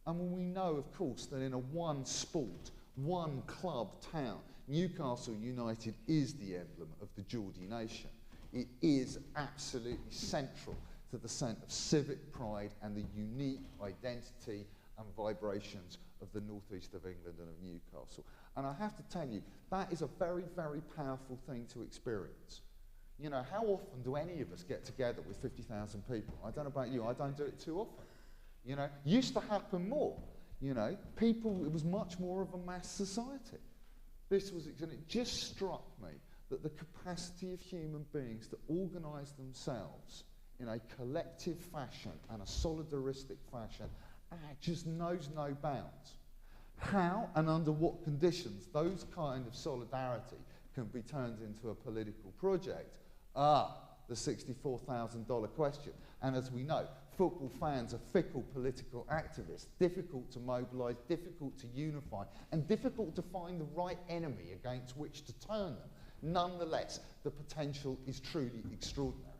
And when we know, of course, that in a one sport, one club town, Newcastle United is the emblem of the Geordie nation. It is absolutely central to the sense of civic pride and the unique identity and vibrations of the northeast of England and of Newcastle. And I have to tell you, that is a very, very powerful thing to experience. You know, how often do any of us get together with 50,000 people? I don't know about you, I don't do it too often. You know, used to happen more. You know, people, it was much more of a mass society. This was, and it just struck me that the capacity of human beings to organise themselves in a collective fashion and a solidaristic fashion just knows no bounds. How and under what conditions those kind of solidarity can be turned into a political project? The $64,000 question. And as we know, football fans are fickle political activists, difficult to mobilise, difficult to unify, and difficult to find the right enemy against which to turn them. Nonetheless, the potential is truly extraordinary.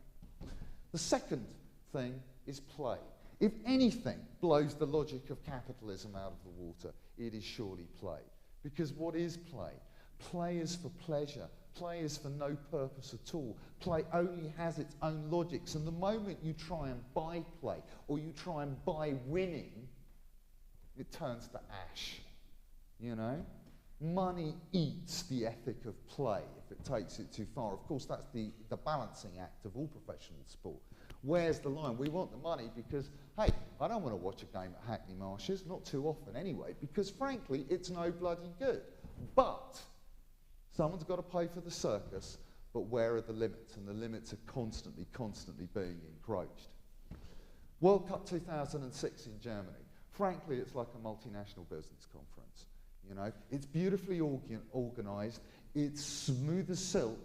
The second thing is play. If anything blows the logic of capitalism out of the water, it is surely play. Because what is play? Play is for pleasure. Play is for no purpose at all. Play only has its own logics, and the moment you try and buy play, or you try and buy winning, it turns to ash, you know? Money eats the ethic of play if it takes it too far. Of course, that's the balancing act of all professional sport. Where's the line? We want the money because, hey, I don't want to watch a game at Hackney Marshes, not too often anyway, because frankly, it's no bloody good. But someone's got to pay for the circus, but where are the limits? And the limits are constantly being encroached. World Cup 2006 in Germany. Frankly, it's like a multinational business conference. You know, it's beautifully organised, it's smooth as silk,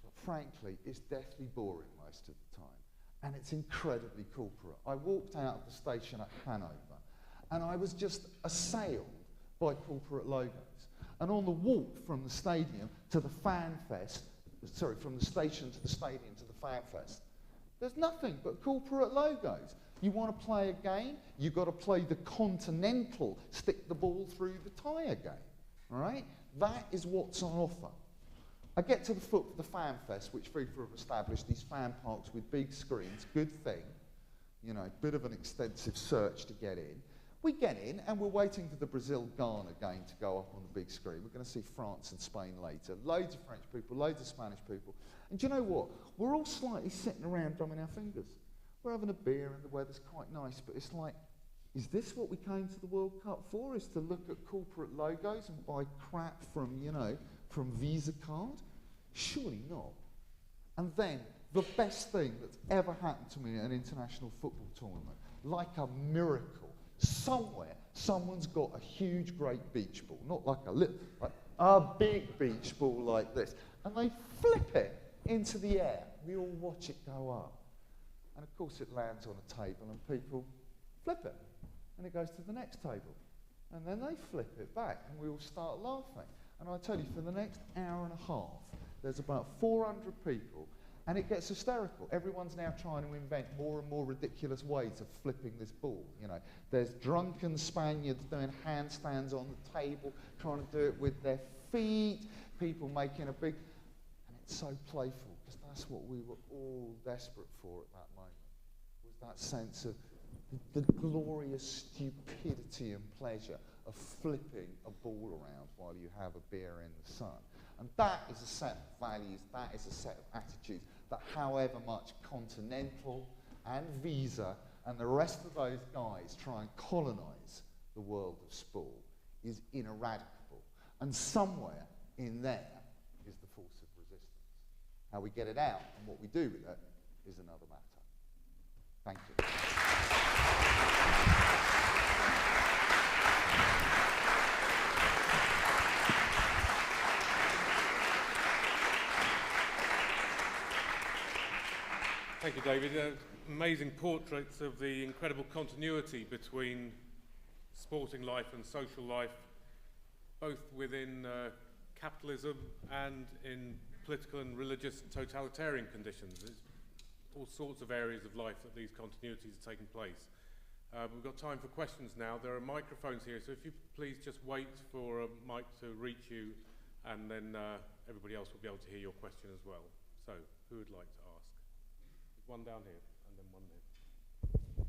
but frankly, it's deathly boring most of the time. And it's incredibly corporate. I walked out of the station at Hanover, and I was just assailed by corporate logos. And on the walk from the stadium to the fan fest, sorry, from the station to the stadium to the fan fest, there's nothing but corporate logos. You want to play a game, you've got to play the continental, stick the ball through the tyre game, all right? That is what's on offer. I get to the fan fest, which FIFA have established, these fan parks with big screens, good thing, you know, bit of an extensive search to get in. We get in, and we're waiting for the Brazil-Ghana game to go up on the big screen. We're going to see France and Spain later. Loads of French people, loads of Spanish people. And do you know what? We're all slightly sitting around drumming our fingers. We're having a beer and the weather's quite nice, but it's like, is this what we came to the World Cup for? Is to look at corporate logos and buy crap from, you know, from Visa card? Surely not. And then, the best thing that's ever happened to me at an international football tournament, like a miracle, somewhere, someone's got a huge, great beach ball, not like a little, like a big beach ball like this, and they flip it into the air. We all watch it go up. And of course it lands on a table and people flip it. And it goes to the next table. And then they flip it back and we all start laughing. And I tell you, for the next hour and a half, there's about 400 people and it gets hysterical. Everyone's now trying to invent more and more ridiculous ways of flipping this ball. You know, there's drunken Spaniards doing handstands on the table, trying to do it with their feet, people making a big... And it's so playful, because that's what we were all desperate for at that moment, was that sense of the glorious stupidity and pleasure of flipping a ball around while you have a beer in the sun. And that is a set of values, that is a set of attitudes that however much Continental and Visa and the rest of those guys try and colonise the world of sport is ineradicable. And somewhere in there is the force of resistance. How we get it out and what we do with it is another matter. Thank you. Thank you, David. Amazing portraits of the incredible continuity between sporting life and social life, both within capitalism and in political and religious totalitarian conditions. There's all sorts of areas of life that these continuities are taking place. We've got time for questions now. There are microphones here, so if you please just wait for a mic to reach you, and then everybody else will be able to hear your question as well. So, who would like to ask? One down here, and then one there.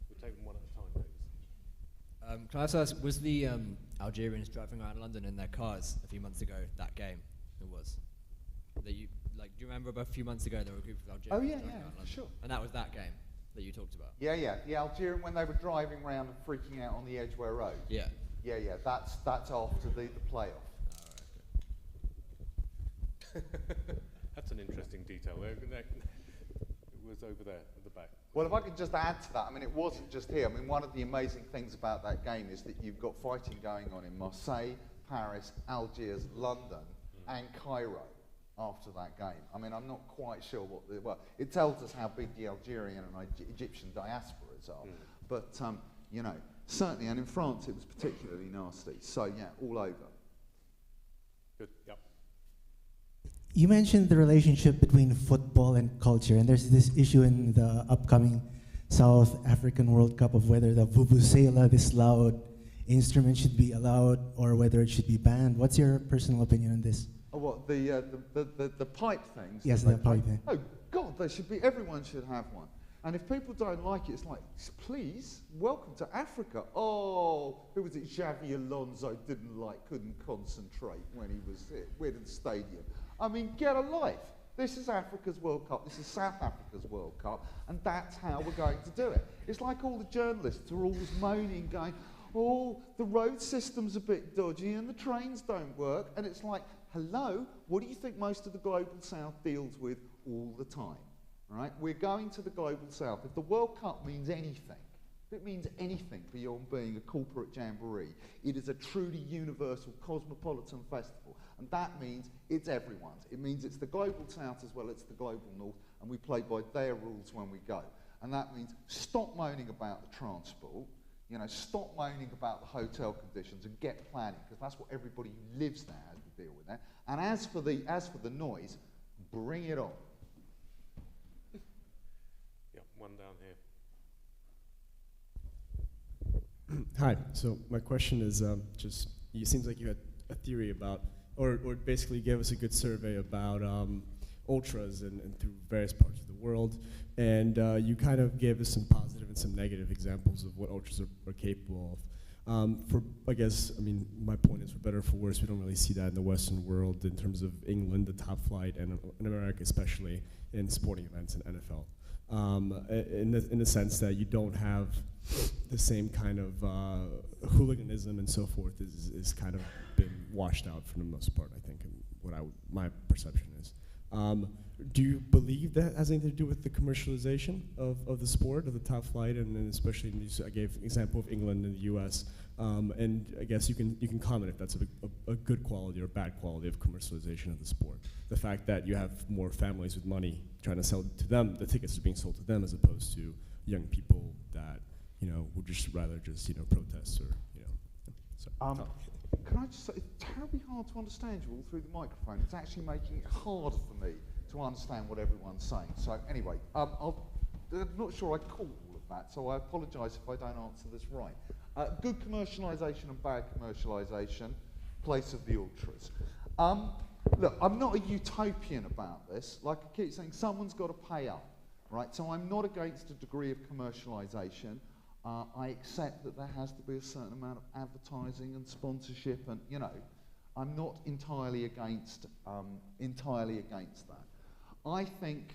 We'll take them one at a time, Davis. Can I also ask, was the Algerians driving around London in their cars a few months ago, that game? It was. That you, like, do you remember about a few months ago there were a group of Algerians driving around London? Sure. And that was that game? that you talked about? Yeah, yeah. The Algerian, when they were driving around and freaking out on the Edgware Road. Yeah. Yeah, yeah. That's after the playoff. That's an interesting detail. It was over there at the back. Well, if I could just add to that, I mean, it wasn't just here. I mean, one of the amazing things about that game is that you've got fighting going on in Marseille, Paris, Algiers, London, and Cairo after that game. I mean, I'm not quite sure what well, it tells us how big the Algerian and Egyptian diasporas are. But, you know, certainly, and in France it was particularly nasty. So, yeah, all over. Good, yep. You mentioned the relationship between football and culture, and there's this issue in the upcoming South African World Cup of whether the vuvuzela, this loud instrument, should be allowed or whether it should be banned. What's your personal opinion on this? Oh, what, the pipe things? Yes, the pipe thing. Oh, God, there should be, everyone should have one. And if people don't like it, it's like, please, welcome to Africa. Oh, who was it? Xavi Alonso couldn't concentrate when he was at Wydn Stadium. I mean, get a life. This is Africa's World Cup. This is South Africa's World Cup. And that's how we're going to do it. It's like all the journalists are always moaning, going, oh, the road system's a bit dodgy and the trains don't work. And it's like, hello, what do you think most of the Global South deals with all the time? Right? We're going to the Global South. If the World Cup means anything, if it means anything beyond being a corporate jamboree, it is a truly universal cosmopolitan festival. And that means it's everyone's. It means it's the Global South as well as the Global North, and we play by their rules when we go. And that means stop moaning about the transport, you know, stop moaning about the hotel conditions and get planning, because that's what everybody who lives there has to deal with that. And as for the noise, bring it on. One down here. Hi. So my question is just, it seems like you had a theory about, or basically gave us a good survey about ultras and through various parts of the world, and you kind of gave us some positive and some negative examples of what ultras are capable of. I guess, I mean, my point is, for better or for worse, we don't really see that in the Western world in terms of England, the top flight, and in America especially, in sporting events and NFL. In the sense that you don't have the same kind of hooliganism and so forth is kind of been washed out for the most part, I think, and what my perception is. Do you believe that has anything to do with the commercialization of the sport, of the top flight, and especially I gave an example of England and the U.S., and I guess you can comment if that's a good quality or bad quality of commercialization of the sport. The fact that you have more families with money trying to sell to them, the tickets are being sold to them as opposed to young people that, you know, would just rather just, you know, protest or, you know. So. Can I just say, it's terribly hard to understand you all through the microphone. It's actually making it harder for me to understand what everyone's saying. So anyway, I'm not sure I caught all of that, so I apologise if I don't answer this right. Good commercialisation and bad commercialisation, place of the ultras. Look, I'm not a utopian about this. Like I keep saying, someone's got to pay up, right? So I'm not against a degree of commercialisation. I accept that there has to be a certain amount of advertising and sponsorship, and, you know, I'm not entirely against that. I think,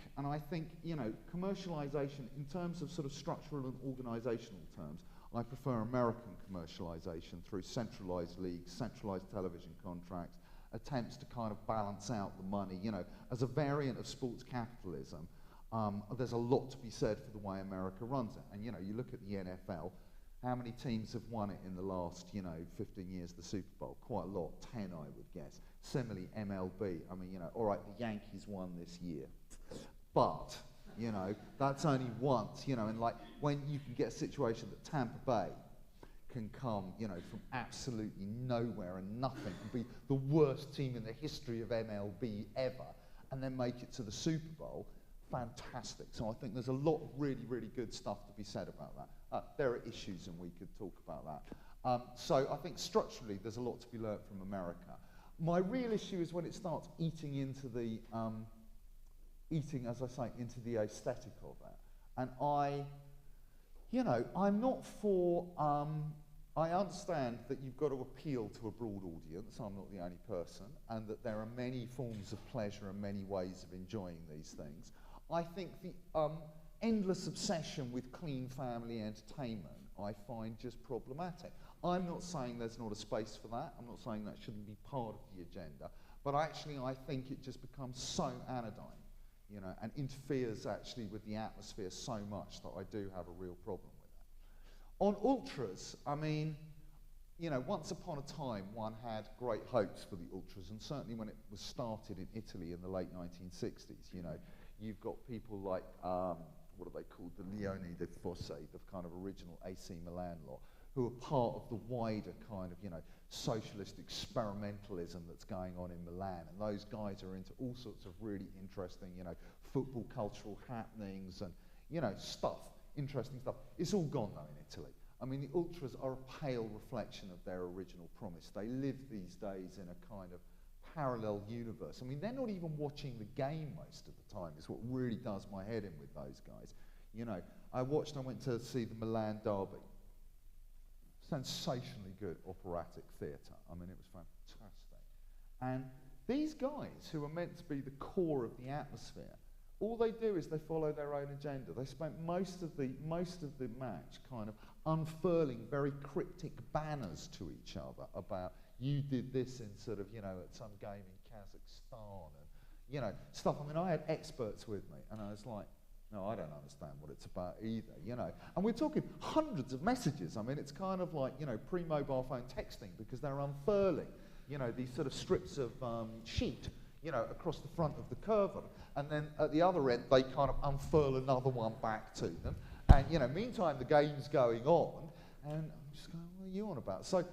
you know, commercialisation in terms of sort of structural and organisational terms, I prefer American commercialisation through centralised leagues, centralised television contracts, attempts to kind of balance out the money. You know, as a variant of sports capitalism, there's a lot to be said for the way America runs it. And, you know, you look at the NFL, how many teams have won it in the last, you know, 15 years, the Super Bowl? Quite a lot, 10 I would guess. Similarly, MLB, I mean, you know, all right, the Yankees won this year, but, you know, that's only once, you know, and like when you can get a situation that Tampa Bay can come, you know, from absolutely nowhere and nothing and be the worst team in the history of MLB ever and then make it to the Super Bowl, fantastic. So I think there's a lot of really, really good stuff to be said about that. There are issues and we could talk about that. So I think structurally there's a lot to be learnt from America. My real issue is when it starts eating into the, as I say, into the aesthetic of it. And you know, I'm not for, I understand that you've got to appeal to a broad audience, I'm not the only person, and that there are many forms of pleasure and many ways of enjoying these things. I think endless obsession with clean family entertainment, I find just problematic. I'm not saying there's not a space for that. I'm not saying that shouldn't be part of the agenda. But actually, I think it just becomes so anodyne, you know, and interferes actually with the atmosphere so much that I do have a real problem with that. On ultras, I mean, you know, once upon a time, one had great hopes for the ultras, and certainly when it was started in Italy in the late 1960s, you know, you've got people like, what are they called, the Leone de Fosse, the kind of original AC Milan lot, who are part of the wider kind of, you know, socialist experimentalism that's going on in Milan. And those guys are into all sorts of really interesting, you know, football cultural happenings and, you know, stuff, interesting stuff. It's all gone though in Italy. I mean, the ultras are a pale reflection of their original promise. They live these days in a kind of parallel universe. I mean, they're not even watching the game most of the time, is what really does my head in with those guys. You know, I went to see the Milan Derby. Sensationally good operatic theatre. I mean, it was fantastic. And these guys, who are meant to be the core of the atmosphere, all they do is they follow their own agenda. They spent most of the match kind of unfurling very cryptic banners to each other about, you did this in sort of, you know, at some game in Kazakhstan and, you know, stuff. I mean, I had experts with me, and I was like, no, I don't understand what it's about either, you know. And we're talking hundreds of messages. I mean, it's kind of like, you know, pre-mobile phone texting, because they're unfurling, you know, these sort of strips of sheet, you know, across the front of the curve. And then at the other end, they kind of unfurl another one back to them. And, you know, meantime, the game's going on. And I'm just going, what are you on about? So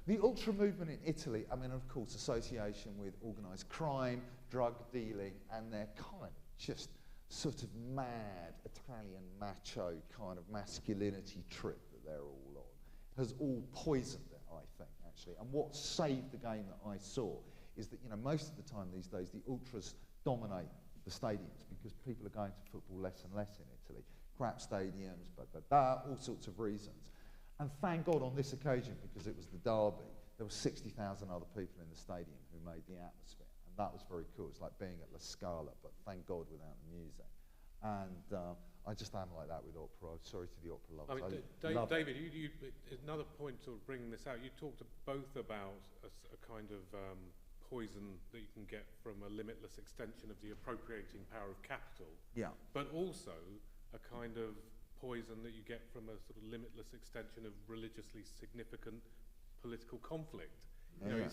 the ultra movement in Italy, I mean, of course, association with organised crime, drug dealing, and their kind of just sort of mad Italian macho kind of masculinity trip that they're all on has all poisoned it, I think, actually. And what saved the game that I saw is that, you know, most of the time these days the ultras dominate the stadiums because people are going to football less and less in Italy. Crap stadiums, all sorts of reasons. And thank God on this occasion, because it was the derby, there were 60,000 other people in the stadium who made the atmosphere. And that was very cool. It's like being at La Scala, but thank God without the music. And I just am like that with opera. Sorry to the opera lovers. I mean, David, you, another point sort of bringing this out, you talked both about a kind of poison that you can get from a limitless extension of the appropriating power of capital, yeah, but also a kind of poison that you get from a sort of limitless extension of religiously significant political conflict. You know,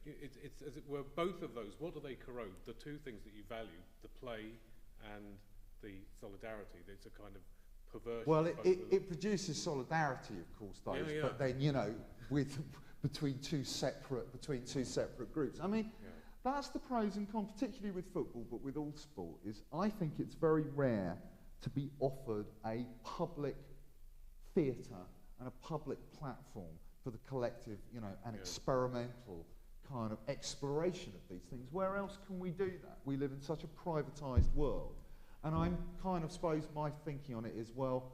it's as it were both of those. What do they corrode? The two things that you value, the play and the solidarity. It's a kind of perversion. Well, it produces solidarity, of course, those, but then, you know, between two separate groups. I mean, that's the pros and cons, particularly with football, but with all sport, is I think it's very rare to be offered a public theatre and a public platform for the collective, you know, and experimental kind of exploration of these things. Where else can we do that? We live in such a privatised world. And I'm kind of suppose my thinking on it is, well,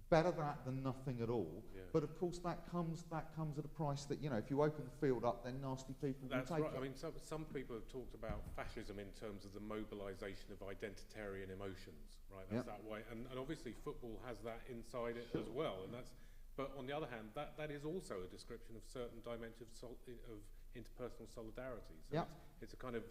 better that than nothing at all. Yeah. But of course that comes at a price that, you know, if you open the field up, then nasty people will take it. I mean, some people have talked about fascism in terms of the mobilisation of identitarian emotions, right? That's that way. And obviously football has that inside it as well. And that's, but on the other hand, that is also a description of certain dimensions of interpersonal solidarity. So it's a kind of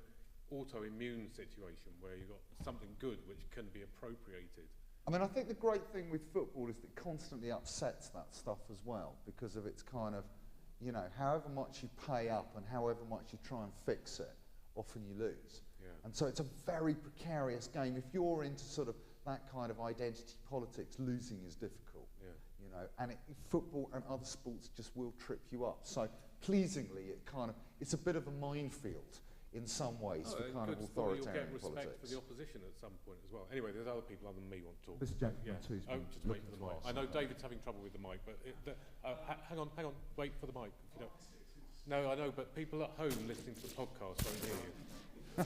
autoimmune situation where you've got something good which can be appropriated. I mean, I think the great thing with football is that it constantly upsets that stuff as well, because of its kind of, you know, however much you pay up and however much you try and fix it, often you lose. Yeah. And so it's a very precarious game. If you're into sort of that kind of identity politics, losing is difficult. Yeah. You know, and football and other sports just will trip you up. So pleasingly, it's a bit of a minefield in some ways for kind of authoritarian politics. You'll get respect for the opposition at some point as well. Anyway, there's other people other than me want to talk. This gentleman too. Just wait for the mic. I know David's having trouble with the mic, but hang on, wait for the mic. If you don't. No, I know, but people at home listening to the podcast won't hear you. I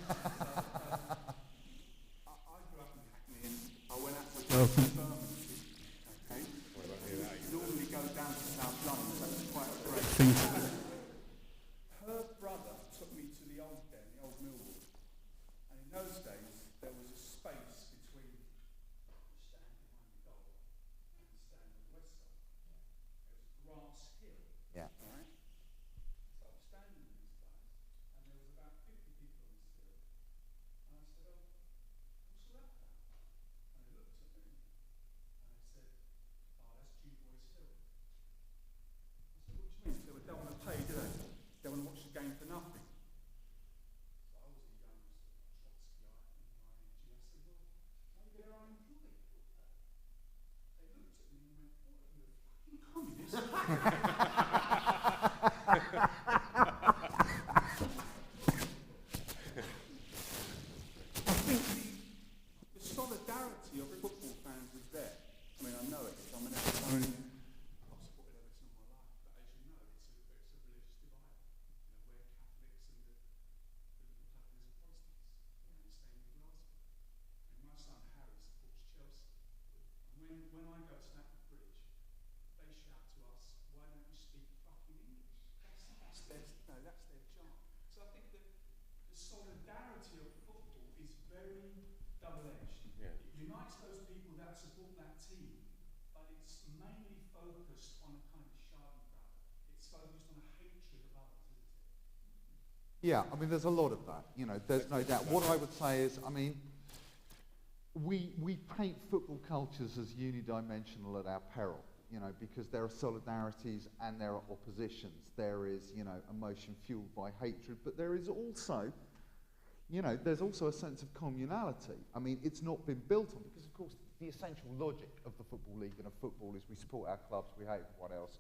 grew up in Hackney and I went out to Birmingham. Okay. Normally go down to South London, so it's quite a great thing to do. Her brother took me to the old den, the old Millwall. And in those days, there was a space between standing solidarity of football is very double-edged. Yeah. It unites those people that support that team, but it's mainly focused on a kind of schadenfreude. It's focused on a hatred of others, isn't it? Yeah, I mean, there's a lot of that, you know, there's no doubt. What I would say is, I mean, we paint football cultures as unidimensional at our peril, you know, because there are solidarities and there are oppositions. There is, you know, emotion fueled by hatred, but there is also, you know, there's also a sense of communality. I mean, it's not been built on, because of course the essential logic of the Football League and of football is we support our clubs, we hate everyone else,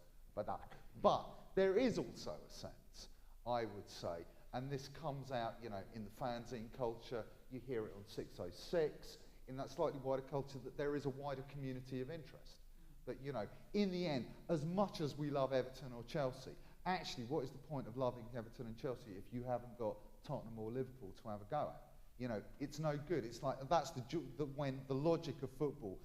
but there is also a sense, I would say, and this comes out, you know, in the fanzine culture, you hear it on 606, in that slightly wider culture, that there is a wider community of interest. That, you know, in the end, as much as we love Everton or Chelsea, actually, what is the point of loving Everton and Chelsea if you haven't got Tottenham or Liverpool to have a go at? You know, it's no good. It's like, that's when the logic of football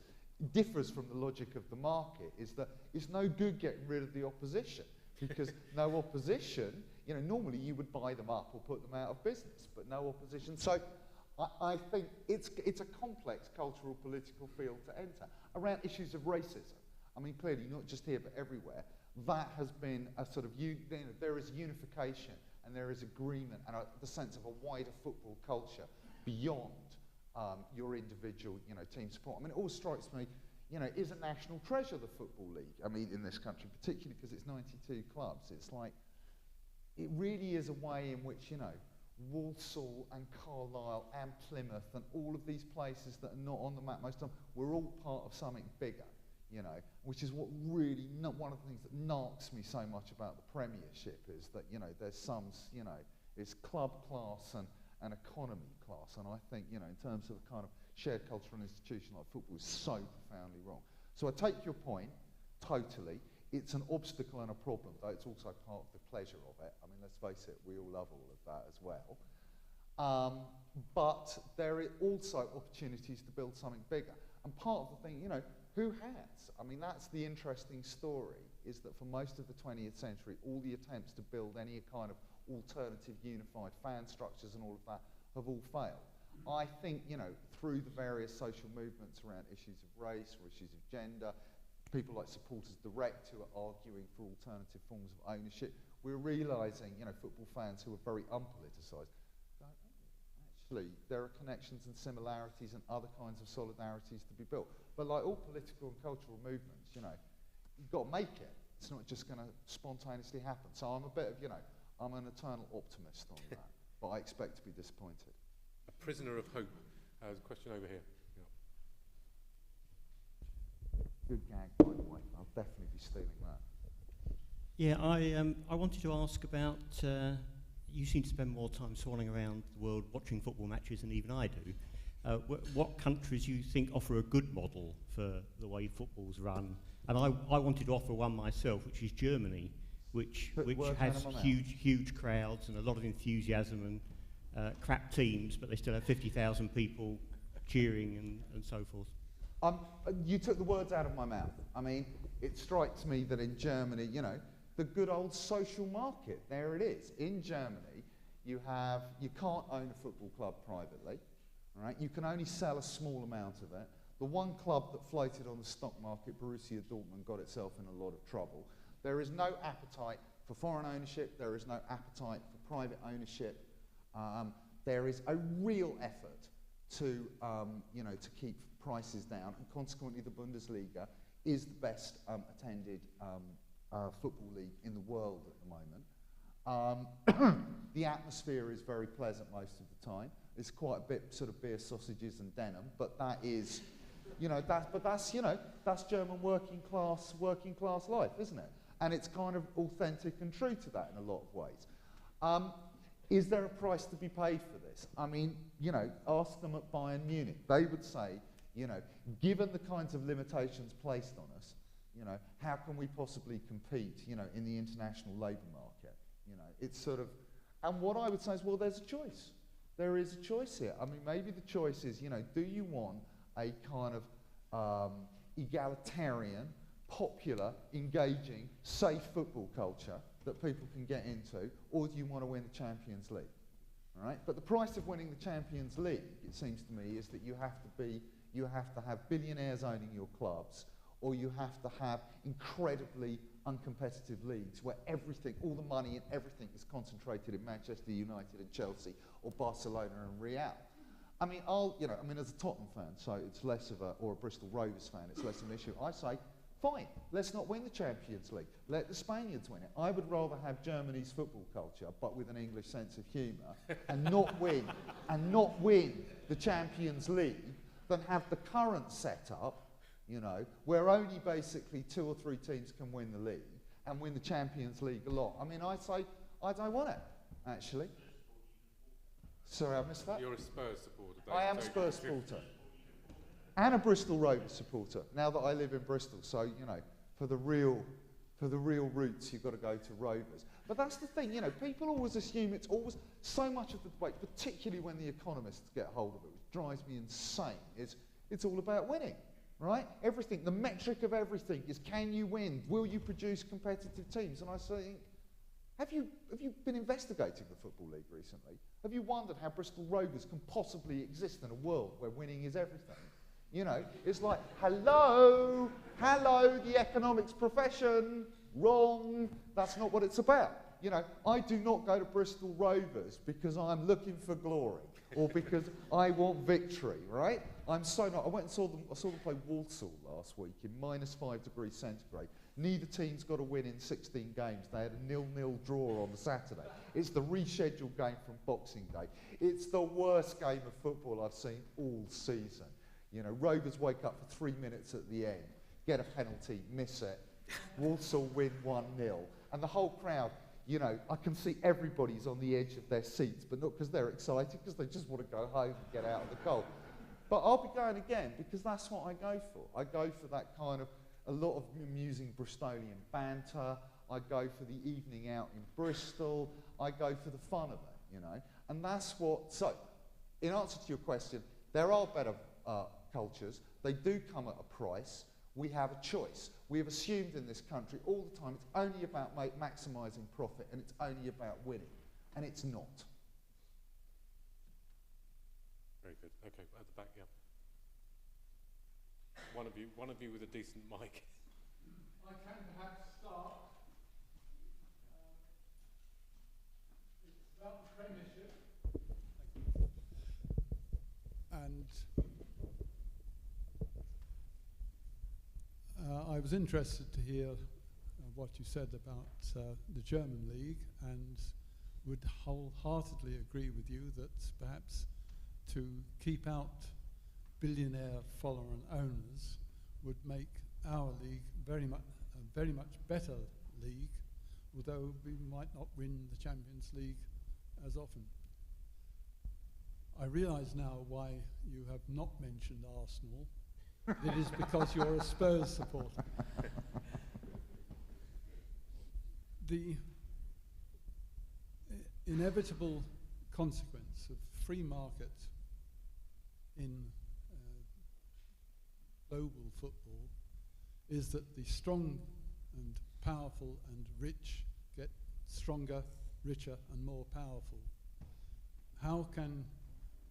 differs from the logic of the market, is that it's no good getting rid of the opposition, because no opposition, you know, normally you would buy them up or put them out of business, but no opposition. So I think it's a complex cultural political field to enter around issues of racism. I mean, clearly, not just here, but everywhere. That has been a sort of, you know, there is unification and there is agreement and the sense of a wider football culture beyond your individual, you know, team support. I mean, it all strikes me, you know, is a national treasure, the Football League. I mean, in this country, particularly because it's 92 clubs. It's like, it really is a way in which, you know, Walsall and Carlisle and Plymouth and all of these places that are not on the map most of the time, we're all part of something bigger, you know, which is what really, one of the things that narks me so much about the Premiership is that, you know, there's some, you know, it's club class and economy class, and I think, you know, in terms of a kind of shared cultural institution like football is so profoundly wrong. So I take your point, totally. It's an obstacle and a problem, though it's also part of the pleasure of it. I mean, let's face it, we all love all of that as well. But there are also opportunities to build something bigger. And part of the thing, you know, who has? I mean, that's the interesting story, is that for most of the 20th century, all the attempts to build any kind of alternative unified fan structures and all of that have all failed. I think, you know, through the various social movements around issues of race or issues of gender, people like Supporters Direct who are arguing for alternative forms of ownership, we're realising, you know, football fans who are very unpoliticised, actually there are connections and similarities and other kinds of solidarities to be built. But like all political and cultural movements, you know, you've got to make it. It's not just going to spontaneously happen. So I'm a bit of, you know, I'm an eternal optimist on that, but I expect to be disappointed. A prisoner of hope. There's a question over here. Good gag, by the way. I'll definitely be stealing that. Yeah, I wanted to ask about, you seem to spend more time swanning around the world watching football matches than even I do. What countries you think offer a good model for the way football's run? And I wanted to offer one myself, which is Germany, which has huge crowds and a lot of enthusiasm and crap teams, but they still have 50,000 people cheering and so forth. You took the words out of my mouth. I mean, it strikes me that in Germany, you know, the good old social market, there it is. In Germany, you can't own a football club privately, right? You can only sell a small amount of it. The one club that floated on the stock market, Borussia Dortmund, got itself in a lot of trouble. There is no appetite for foreign ownership. There is no appetite for private ownership. There is a real effort to, you know, to keep prices down, and consequently the Bundesliga is the best attended football league in the world at the moment. The atmosphere is very pleasant most of the time. It's quite a bit sort of beer, sausages and denim, but that is, you know, that's German working class life, isn't it? And it's kind of authentic and true to that in a lot of ways. Is there a price to be paid for this? I mean, you know, ask them at Bayern Munich. They would say, you know, given the kinds of limitations placed on us, you know, how can we possibly compete, you know, in the international labour market? You know, it's sort of, and what I would say is, well, there's a choice. There is a choice here. I mean, maybe the choice is, you know, do you want a kind of egalitarian, popular, engaging, safe football culture that people can get into, or do you want to win the Champions League? right? But the price of winning the Champions League, it seems to me, is that you have to have billionaires owning your clubs, or you have to have incredibly uncompetitive leagues where everything, all the money and everything is concentrated in Manchester United and Chelsea, or Barcelona and Real. I mean, as a Tottenham fan, so it's less of or a Bristol Rovers fan, it's less of an issue. I say, fine, let's not win the Champions League. Let the Spaniards win it. I would rather have Germany's football culture, but with an English sense of humour, and not win the Champions League, than have the current setup, where only basically 2 or 3 teams can win the league and win the Champions League a lot. I mean, I say I don't want it, actually. Sorry, I missed that. You're a Spurs supporter. I am a Spurs supporter. And a Bristol Rovers supporter, now that I live in Bristol. So, for the real roots, you've got to go to Rovers. But that's the thing, people always assume it's always so much of the debate, particularly when the economists get hold of it, which drives me insane, is it's all about winning, right? Everything, the metric of everything is, can you win? Will you produce competitive teams? And I say, have you been investigating the Football League recently? Have you wondered how Bristol Rovers can possibly exist in a world where winning is everything? It's like, hello, the economics profession, wrong, that's not what it's about. I do not go to Bristol Rovers because I'm looking for glory or because I want victory, right? I'm so not. I went and saw them play Walsall last week in -5 degrees centigrade. Neither team's got to win in 16 games. They had a 0-0 draw on the Saturday. It's the rescheduled game from Boxing Day. It's the worst game of football I've seen all season. Rovers wake up for 3 minutes at the end, get a penalty, miss it. Walsall win 1-0. And the whole crowd, I can see everybody's on the edge of their seats, but not because they're excited, because they just want to go home and get out of the cold. But I'll be going again, because that's what I go for. I go for that kind of, a lot of amusing Bristolian banter. I go for the evening out in Bristol. I go for the fun of it, And that's what, so, in answer to your question, there are better cultures. They do come at a price. We have a choice. We have assumed in this country all the time it's only about maximising profit and it's only about winning. And it's not. Very good. Okay, at the back, yeah. One of you with a decent mic. I can perhaps start. It's about the Premiership. And I was interested to hear what you said about the German League, and would wholeheartedly agree with you that perhaps to keep out billionaire foreign owners would make our league very much better league, although we might not win the Champions League as often. I realise now why you have not mentioned Arsenal. It is because you're a Spurs supporter. The inevitable consequence of free market in global football is that the strong and powerful and rich get stronger, richer and more powerful. How can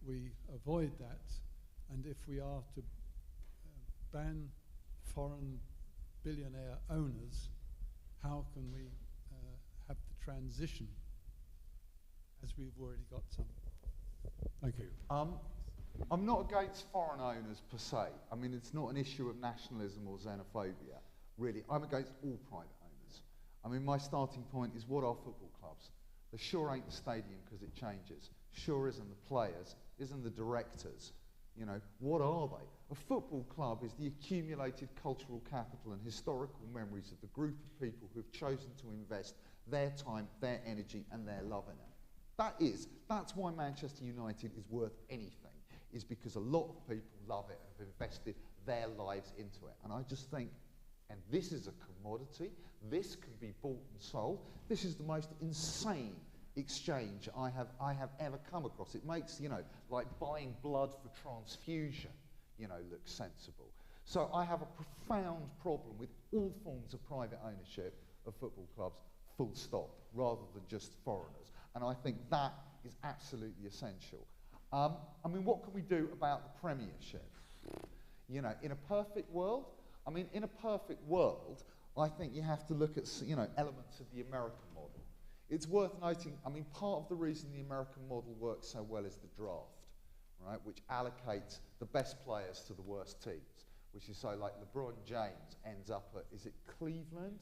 we avoid that? And if we are to ban foreign billionaire owners, how can we have the transition as we've already got some? Thank you. I'm not against foreign owners per se. I mean, it's not an issue of nationalism or xenophobia, really. I'm against all private owners. I mean, my starting point is, what are football clubs? The sure ain't the stadium because it changes. Sure isn't the players, isn't the directors. What are they? A football club is the accumulated cultural capital and historical memories of the group of people who have chosen to invest their time, their energy and their love in it. That's why Manchester United is worth anything, is because a lot of people love it and have invested their lives into it. And I just think, and this is a commodity, this can be bought and sold, this is the most insane exchange I have ever come across. It makes, like buying blood for transfusion, look sensible. So I have a profound problem with all forms of private ownership of football clubs, full stop, rather than just foreigners. And I think that is absolutely essential. I mean, what can we do about the Premiership? You know, in a perfect world, I mean, in a perfect world, I think you have to look at, you know, elements of the American model. It's worth noting, I mean, part of the reason the American model works so well is the draft, right, which allocates the best players to the worst teams, which is so like LeBron James ends up at, is it Cleveland,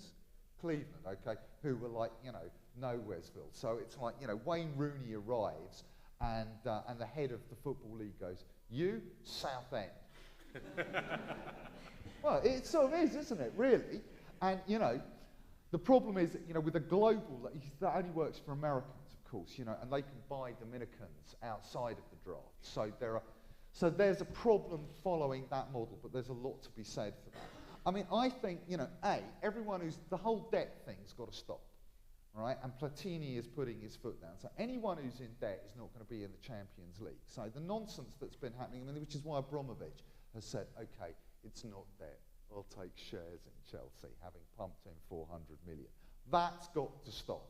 okay, who were like, you know, Nowheresville. So it's like, you know, Wayne Rooney arrives and the head of the Football League goes, you, Southend. Well, it sort of is, isn't it, really? And, you know, the problem is that, you know, with a global, that only works for Americans, of course, you know, and they can buy Dominicans outside of the draft. So there's a problem following that model, but there's a lot to be said for that. I mean, I think, you know, the whole debt thing's got to stop, right? And Platini is putting his foot down. So anyone who's in debt is not going to be in the Champions League. So the nonsense that's been happening, I mean, which is why Abramovich has said, okay, it's not debt. I'll take shares in Chelsea, having pumped in 400 million. That's got to stop.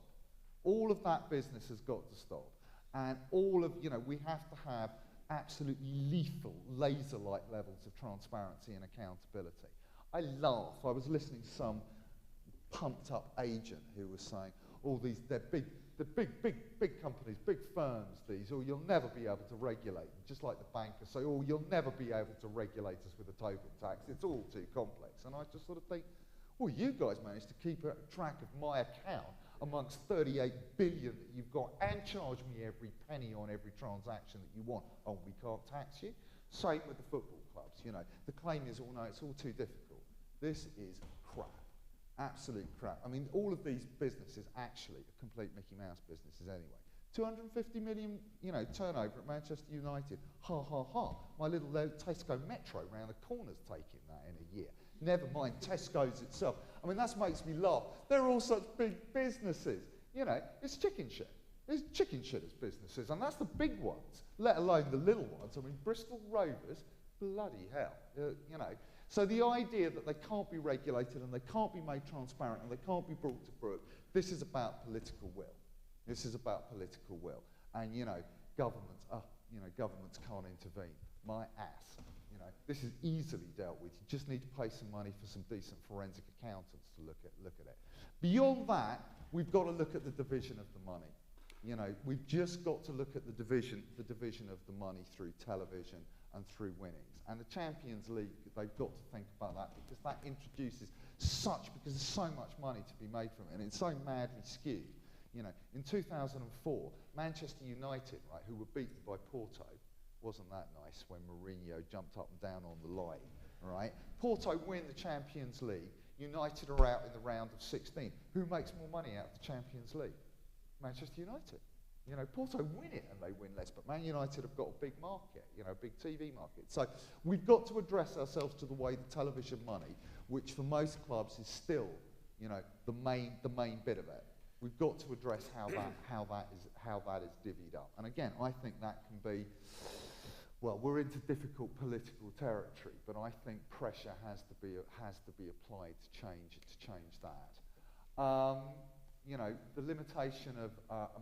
All of that business has got to stop. And all of, you know, we have to have absolutely lethal, laser-like levels of transparency and accountability. I laugh. I was listening to some pumped-up agent who was saying, they're big companies, big firms, these, or you'll never be able to regulate them, just like the bankers say, you'll never be able to regulate us with a Tobin tax, it's all too complex. And I just sort of think, well, you guys managed to keep a track of my account amongst 38 billion that you've got and charge me every penny on every transaction that you want. Oh, we can't tax you? Same with the football clubs, you know. The claim is, no, it's all too difficult. This is crap. Absolute crap. I mean, all of these businesses actually are complete Mickey Mouse businesses anyway. 250 million, you know, turnover at Manchester United. Ha, ha, ha. My little Tesco Metro round the corner's taking that in a year. Never mind Tesco's itself. I mean, that makes me laugh. They're all such big businesses. You know, it's chicken shit. It's chicken shitters businesses, and that's the big ones, let alone the little ones. I mean, Bristol Rovers, bloody hell, you know. So the idea that they can't be regulated and they can't be made transparent and they can't be brought to book, this is about political will. This is about political will. And, you know, governments can't intervene. My ass. You know, this is easily dealt with. You just need to pay some money for some decent forensic accountants to look at it. Beyond that, we've got to look at the division of the money. You know, we've just got to look at the division of the money through television and through winnings. And the Champions League, they've got to think about that because that introduces because there's so much money to be made from it, and it's so madly skewed. You know, in 2004, Manchester United, right, who were beaten by Porto, wasn't that nice when Mourinho jumped up and down on the line, right? Porto win the Champions League, United are out in the round of 16. Who makes more money out of the Champions League? Manchester United. You know, Porto win it and they win less, but Man United have got a big market, you know, a big TV market. So we've got to address ourselves to the way the television money, which for most clubs is still, you know, the main bit of it. We've got to address how that is divvied up. And again, I think that can be, well, we're into difficult political territory, but I think pressure has to be applied to change that. You know, the limitation of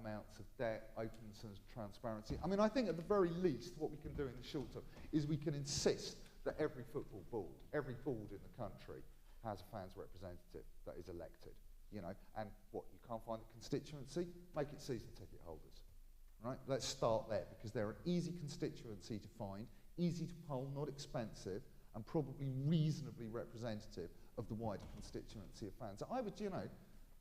amounts of debt, openness and transparency. I mean, I think at the very least, what we can do in the short term is we can insist that every football board, every board in the country has a fans representative that is elected. You know, and what, you can't find the constituency? Make it season ticket holders. Right? Let's start there, because they're an easy constituency to find, easy to poll, not expensive, and probably reasonably representative of the wider constituency of fans. So I would, you know,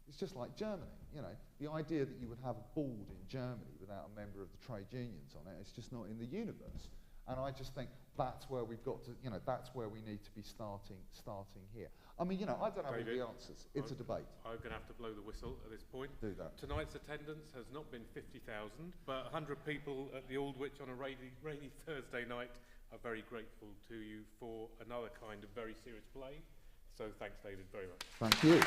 it's just like Germany, you know, the idea that you would have a board in Germany without a member of the trade unions on it, it's just not in the universe. And I just think that's where we've got to, you know, that's where we need to be starting here. I mean, you know, I don't have all the answers. It's a debate. I'm going to have to blow the whistle at this point. Do that. Tonight's attendance has not been 50,000, but 100 people at the Aldwych on a rainy Thursday night are very grateful to you for another kind of very serious play. So thanks, David, very much. Thank you.